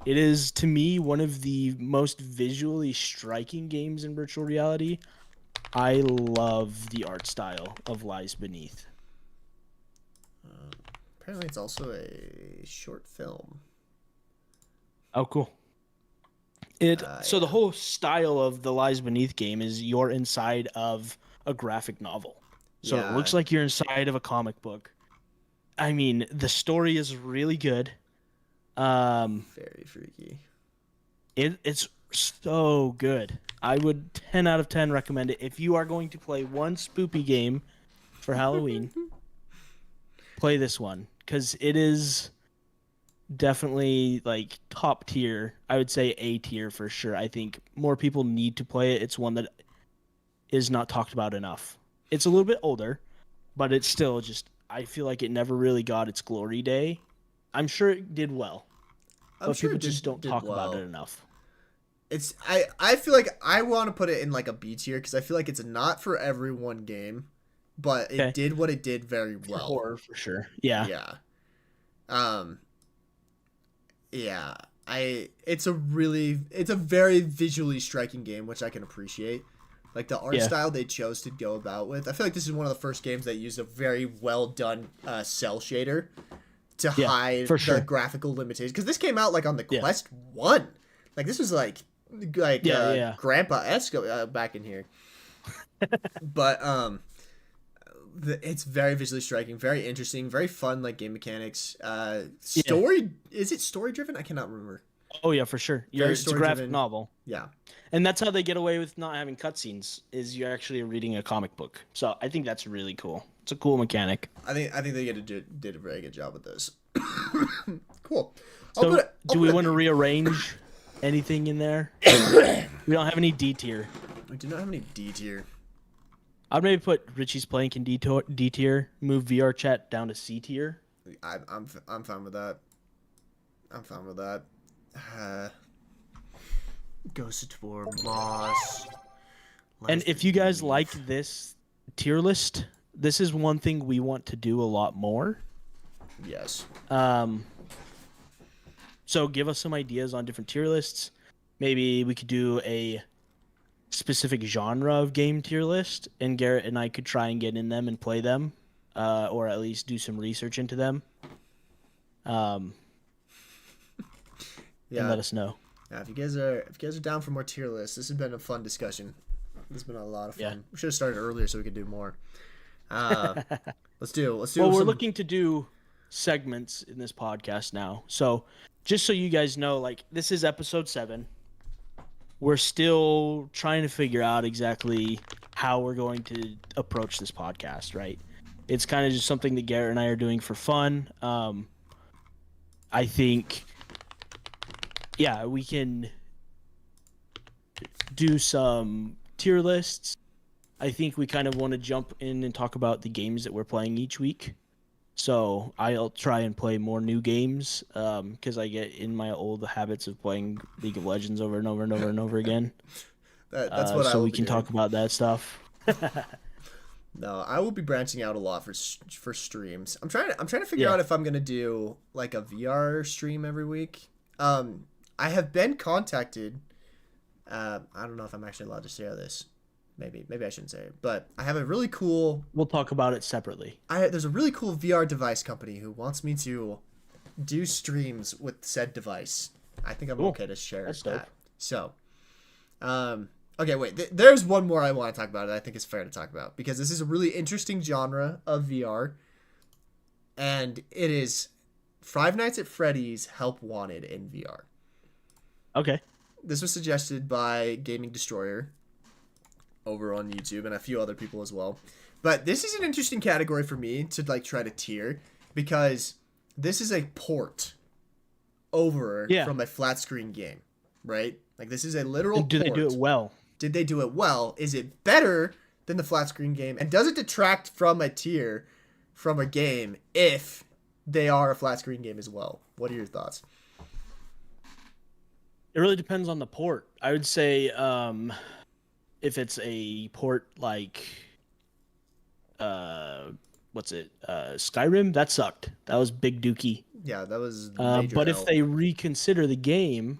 it is, to me, one of the most visually striking games in virtual reality. I love the art style of Lies Beneath. Apparently, it's also a short film. Oh, cool. So the whole style of the Lies Beneath game is you're inside of a graphic novel. So it looks like you're inside of a comic book. I mean, the story is really good. Very freaky. It's so good. I would 10 out of 10 recommend it. If you are going to play one spoopy game for Halloween, play this one. Because it is definitely like top tier. I would say A tier for sure. I think more people need to play it. It's one that is not talked about enough. It's a little bit older, but it's still just, I feel like it never really got its glory day. I'm sure it did well, but sure people just don't talk about it enough. It's I feel like I want to put it in like a B tier because I feel like it's a not for everyone game, but it did what it did very well. Horror for sure. Yeah. Yeah. Yeah. It's a very visually striking game, which I can appreciate. Like the art style they chose to go about with. I feel like this is one of the first games that used a very well done cell shader to hide the graphical limitations. Because this came out like on the Quest 1. Like this was like Grandpa-esque back in here. But it's very visually striking, very interesting, very fun like game mechanics. Story is it story driven? I cannot remember. Oh yeah, for sure. It's a graphic novel. Yeah. And that's how they get away with not having cutscenes, is you're actually reading a comic book. So I think that's really cool. It's a cool mechanic. I think they did a very good job with this. Cool. So do we want to rearrange anything in there? We don't have any D tier. We do not have any D tier. I'd maybe put Richie's Plank in D tier. Move VR chat down to C tier. I'm fine with that. I'm fine with that. Ghost of War, Moss. And if you guys like this tier list, this is one thing we want to do a lot more. Yes. So give us some ideas on different tier lists. Maybe we could do a specific genre of game tier list, and Garrett and I could try and get in them and play them, or at least do some research into them. And let us know. Yeah, if you guys are down for more tier lists, this has been a fun discussion. This has been a lot of fun. Yeah. We should have started earlier so we could do more. Let's do. Well, we're looking to do segments in this podcast now. So, just so you guys know, like this is episode 7. We're still trying to figure out exactly how we're going to approach this podcast, right? It's kind of just something that Garrett and I are doing for fun. I think, we can do some tier lists. I think we kind of want to jump in and talk about the games that we're playing each week. So I'll try and play more new games because I get in my old habits of playing League of Legends over and over and over and over again. That's what I so will we can talk about that stuff. No, I will be branching out a lot for streams. I'm trying to figure out if I'm gonna do like a VR stream every week. I have been contacted. I don't know if I'm actually allowed to share this. Maybe I shouldn't say it, but I have a really cool. We'll talk about it separately. There's a really cool VR device company who wants me to do streams with said device. I think I'm Cool. okay to share That's dope. that. So, okay, wait. There's one more I want to talk about that I think is fair to talk about because this is a really interesting genre of VR, and it is Five Nights at Freddy's Help Wanted in VR. Okay. This was suggested by Gaming Destroyer over on YouTube and a few other people as well. But this is an interesting category for me to like try to tier because this is a port over from a flat screen game, right? Like this is a literal Do they do it well? Did they do it well? Is it better than the flat screen game? And does it detract from a tier from a game if they are a flat screen game as well? What are your thoughts? It really depends on the port. I would say if it's a port like Skyrim, that sucked. That was big dookie. Yeah, that was but hell. if they reconsider the game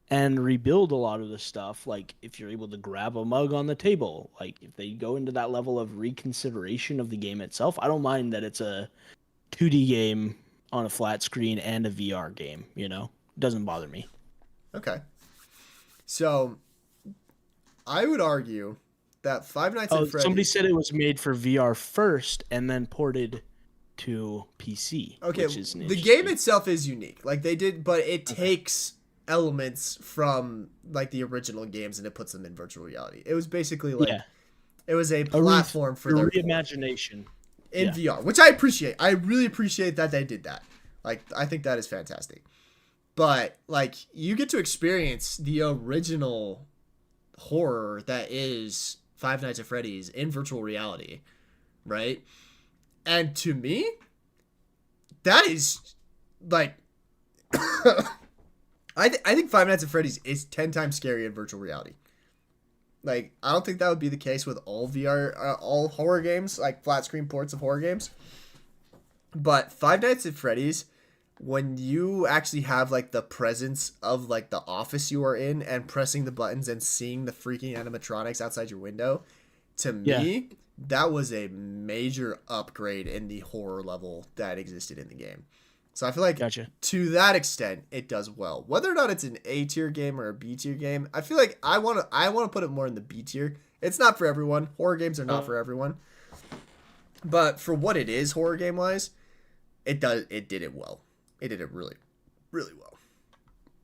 and rebuild a lot of the stuff, like if you're able to grab a mug on the table, like if they go into that level of reconsideration of the game itself, I don't mind that it's a 2D game on a flat screen and a VR game, you know? It doesn't bother me. Okay. So, I would argue that Five Nights at Freddy's... Somebody said it was made for VR first and then ported to PC. Okay, the game itself is unique. Like, they did... But it takes elements from, like, the original games and it puts them in virtual reality. It was basically, like... Yeah. It was a platform for their... reimagination. In VR, which I appreciate. I really appreciate that they did that. Like, I think that is fantastic. But, like, you get to experience the original horror that is Five Nights at Freddy's in virtual reality, right? And to me, that is, like, I think Five Nights at Freddy's is 10 times scarier in virtual reality. Like, I don't think that would be the case with all VR, all horror games, like flat screen ports of horror games. But Five Nights at Freddy's, when you actually have, like, the presence of, like, the office you are in and pressing the buttons and seeing the freaking animatronics outside your window, to me, that was a major upgrade in the horror level that existed in the game. So I feel like to that extent, it does well. Whether or not it's an A tier game or a B tier game, I feel like I want to put it more in the B tier. It's not for everyone. Horror games are not for everyone. But for what it is, horror game wise, it did it well. It did it really, really well.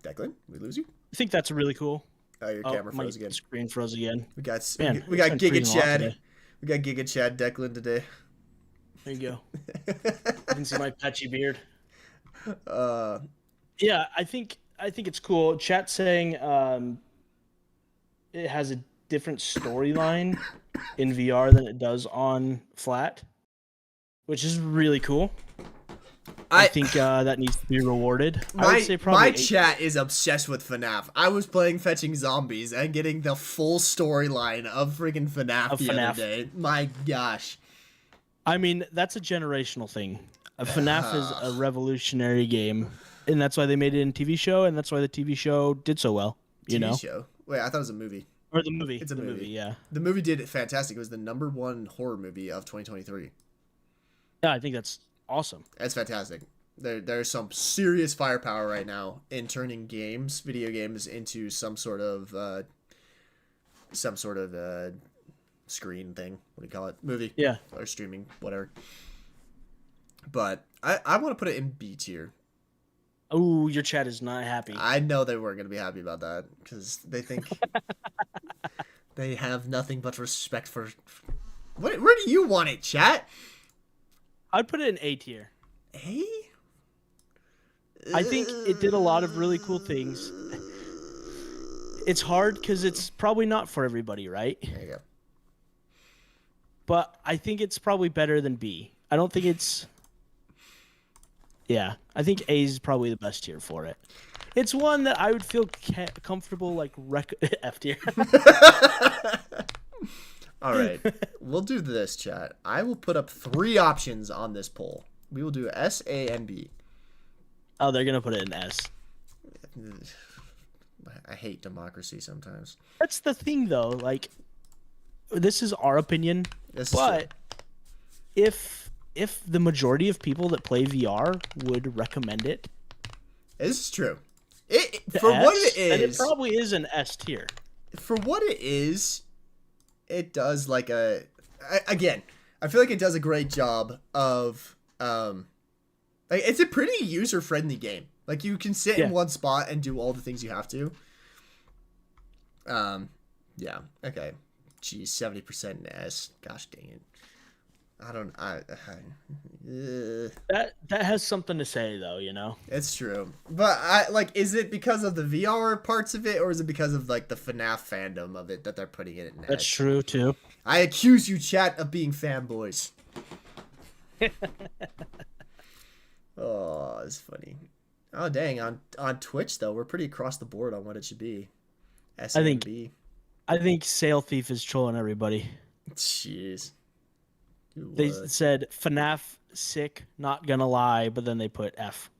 Declan, we lose you? I think that's really cool. Oh, your camera froze again. Screen froze again. We got Giga Chad. We got Giga Chad Declan today. There you go. You can see my patchy beard. Yeah, I think it's cool. Chat saying it has a different storyline in VR than it does on flat, which is really cool. I think that needs to be rewarded. I would say probably my chat is obsessed with FNAF. I was playing Fetching Zombies and getting the full storyline of freaking FNAF other day. My gosh. I mean, that's a generational thing. FNAF is a revolutionary game, and that's why they made it in TV show, and that's why the TV show did so well. TV show? Wait, I thought it was a movie. Or the movie. It's a movie. Yeah. The movie did it fantastic. It was the #1 horror movie of 2023. Yeah, I think that's awesome. That's fantastic. There's some serious firepower right now in turning video games, into some sort of screen thing. What do you call it? Movie. Yeah. Or streaming, whatever. But I want to put it in B tier. Oh, your chat is not happy. I know they weren't going to be happy about that because they think they have nothing but respect for. Where do you want it, chat? I'd put it in A tier. A? I think it did a lot of really cool things. It's hard because it's probably not for everybody, right? There you go. But I think it's probably better than B. I don't think it's... Yeah, I think A is probably the best tier for it. It's one that I would feel comfortable, like, F tier. All right, we'll do this, chat. I will put up 3 options on this poll. We will do S, A, and B. Oh, they're going to put it in S. I hate democracy sometimes. That's the thing, though. Like, this is our opinion. This but is if if the majority of people that play VR would recommend it. This is true. For what it and it is, probably is an S tier. For what it is, it does like again, I feel like it does a great job of like it's a pretty user friendly game. Like you can sit in one spot and do all the things you have to. Yeah. Okay. Geez, 70% S. Gosh dang it. That has something to say though, you know. It's true, but is it because of the VR parts of it, or is it because of like the FNAF fandom of it that they're putting it in? That's true too. I accuse you, chat, of being fanboys. Oh, it's funny. Oh dang! On Twitch though, we're pretty across the board on what it should be. S and B. I think Sale Thief is trolling everybody. Jeez. They said FNAF sick, not gonna lie, but then they put F.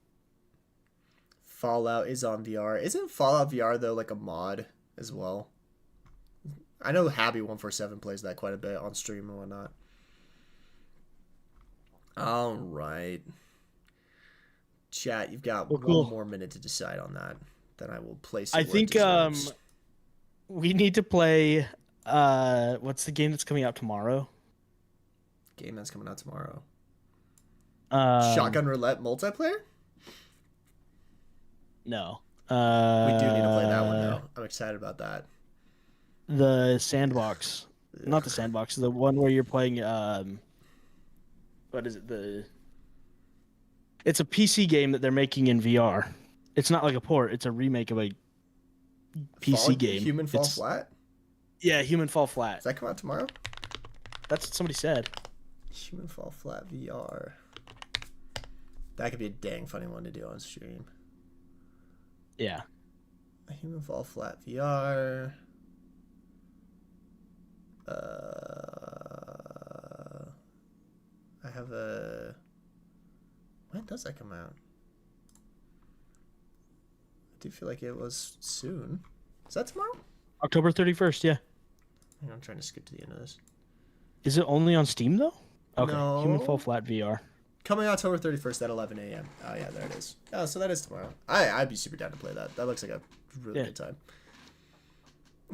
Fallout is on VR. Isn't Fallout VR though like a mod as well? I know Happy147 plays that quite a bit on stream and whatnot. All right. Chat, you've got one more minute to decide on that. Then I will place. I think we need to play. What's the game that's coming out tomorrow? Game that's coming out tomorrow. Shotgun Roulette multiplayer? No. We do need to play that one though. I'm excited about that. The sandbox. Not the sandbox, the one where you're playing what is it? It's a PC game that they're making in VR. It's not like a port, it's a remake of a PC game. Human Fall Flat? Yeah, Human Fall Flat. Does that come out tomorrow? That's what somebody said. Human Fall Flat VR. That could be a dang funny one to do on stream. Yeah. Human Fall Flat VR. I have a... When does that come out? I do feel like it was soon. Is that tomorrow? October 31st, yeah. I'm trying to skip to the end of this. Is it only on Steam, though? Okay, no. Human Fall Flat VR. Coming October 31st at 11 a.m. Oh, yeah, there it is. Oh, so that is tomorrow. I'd be super down to play that. That looks like a really good time.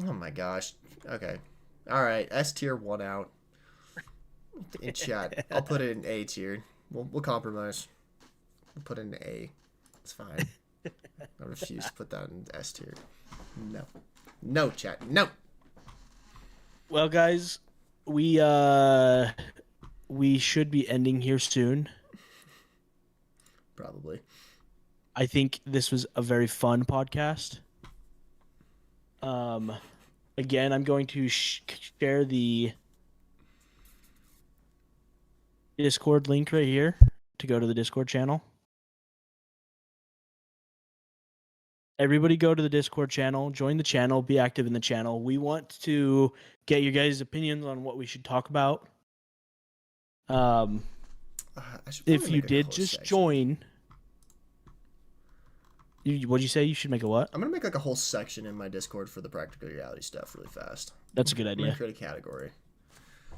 Oh, my gosh. Okay. All right, S tier 1 out. In chat. I'll put it in A tier. We'll compromise. We'll put it in A. It's fine. I refuse to put that in S tier. No. No, chat. No. Well, guys, we should be ending here soon. Probably. I think this was a very fun podcast. Again, I'm going to share the Discord link right here to go to the Discord channel. Everybody go to the Discord channel, join the channel, be active in the channel. We want to get your guys' opinions on what we should talk about. If you did just join, what'd you say? You should make a what? I'm gonna make like a whole section in my Discord for the practical reality stuff really fast. That's a good idea. I'm gonna create a category.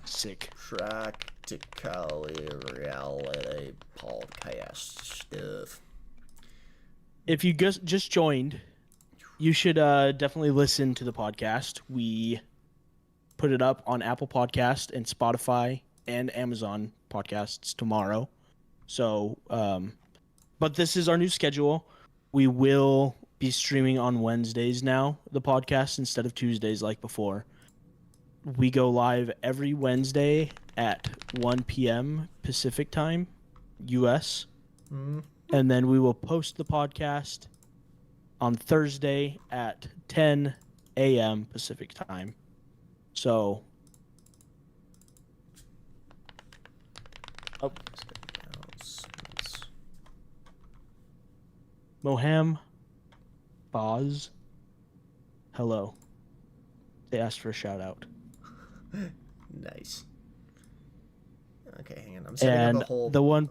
Sick. Practical reality podcast stuff. If you just joined, you should definitely listen to the podcast. We put it up on Apple Podcast and Spotify and Amazon podcasts tomorrow. So, but this is our new schedule. We will be streaming on Wednesdays now, the podcast, instead of Tuesdays like before. We go live every Wednesday at 1 p.m. Pacific time, U.S., and then we will post the podcast on Thursday at 10 a.m. Pacific time. So, Moham, Boz, hello. They asked for a shout out. Nice. Okay, hang on. I'm setting up a whole... the one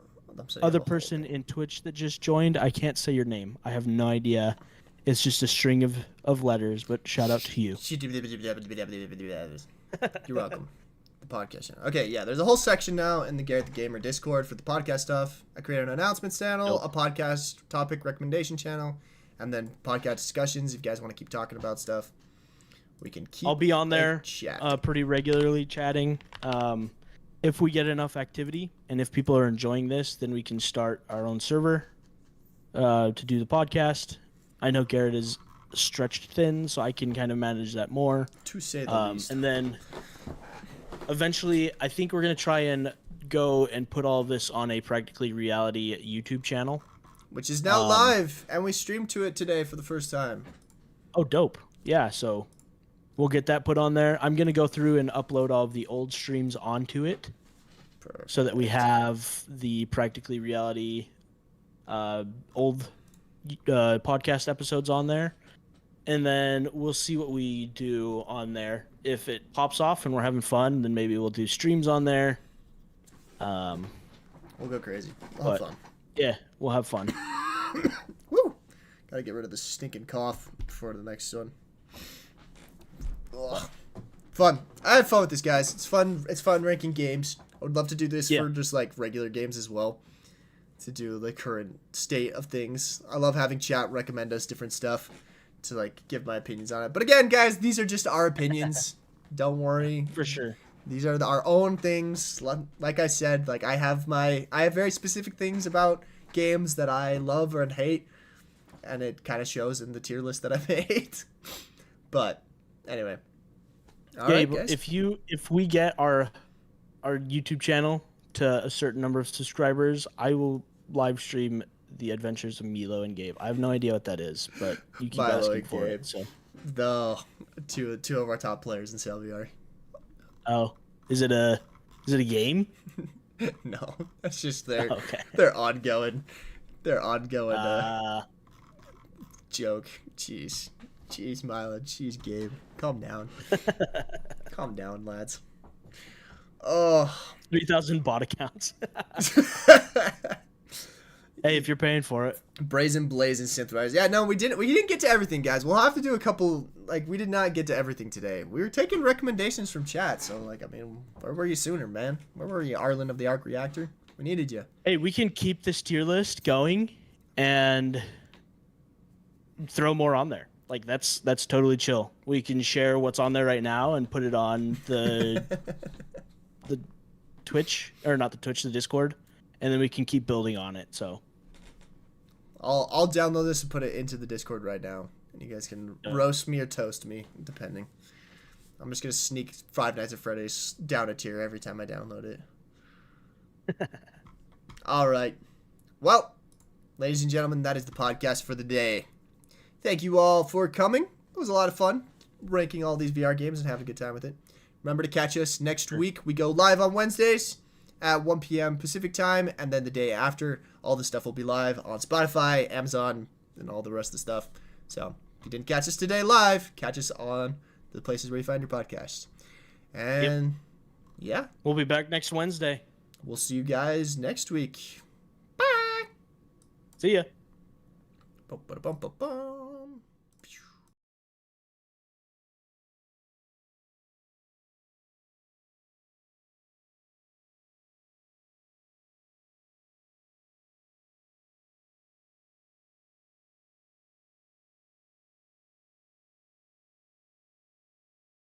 other person in Twitch that just joined, I can't say your name. I have no idea. It's just a string of letters, but shout out to you. You're welcome. The podcast channel. Okay, yeah, there's a whole section now in the Garett the Gamer Discord for the podcast stuff. I created an announcements channel, a podcast topic recommendation channel, and then podcast discussions if you guys want to keep talking about stuff. We can keep I'll be on there chat. pretty regularly chatting. If we get enough activity and if people are enjoying this, then we can start our own server to do the podcast. I know Garett is stretched thin, so I can kind of manage that more. To say the least. And then eventually, I think we're going to try and go and put all of this on a Practically Reality YouTube channel. Which is now live, and we streamed to it today for the first time. Oh, dope. Yeah, so we'll get that put on there. I'm going to go through and upload all of the old streams onto it. Perfect. So that we have the Practically Reality old podcast episodes on there. And then we'll see what we do on there. If it pops off and we're having fun, then maybe we'll do streams on there. We'll go crazy. We'll have fun. Yeah, we'll have fun. Woo! Gotta get rid of this stinking cough before the next one. Ugh. Fun. I had fun with this, guys. It's fun. It's fun ranking games. I would love to do this for just like regular games as well. To do the current state of things. I love having chat recommend us different stuff to like give my opinions on it. But again, guys, these are just our opinions. Don't worry. For sure. These are our own things. Like I said, like I have very specific things about games that I love or hate, and it kind of shows in the tier list that I made. But anyway, all right, guys. If we get our YouTube channel to a certain number of subscribers, I will live stream the Adventures of Milo and Gabe. I have no idea what that is, but you keep asking for it. So the two of our top players in VR. Oh, is it a game? No, that's just their ongoing joke. Jeez, Milo. Jeez, Gabe. Calm down. Calm down, lads. Oh, 3,000 bot accounts. Hey, if you're paying for it. Blazing Synthwise. Yeah, no, we didn't get to everything, guys. We'll have to do a couple. Like, we did not get to everything today. We were taking recommendations from chat, so like, I mean, where were you sooner, man? Where were you, Arlen of the Arc Reactor? We needed you. Hey, we can keep this tier list going and throw more on there. Like, that's totally chill. We can share what's on there right now and put it on the the Twitch, or not the Twitch, the Discord, and then we can keep building on it. So I'll download this and put it into the Discord right now, and you guys can roast me or toast me, depending. I'm just gonna sneak Five Nights at Freddy's down a tier every time I download it. All right. Well, ladies and gentlemen, that is the podcast for the day. Thank you all for coming. It was a lot of fun ranking all these VR games and having a good time with it. Remember to catch us next week. We go live on Wednesdays at 1 p.m. Pacific time, and then the day after, all the stuff will be live on Spotify, Amazon, and all the rest of the stuff. So if you didn't catch us today live, catch us on the places where you find your podcasts. And yeah, we'll be back next Wednesday. We'll see you guys next week. Bye. See ya. Bum, ba-da-bum, ba-bum.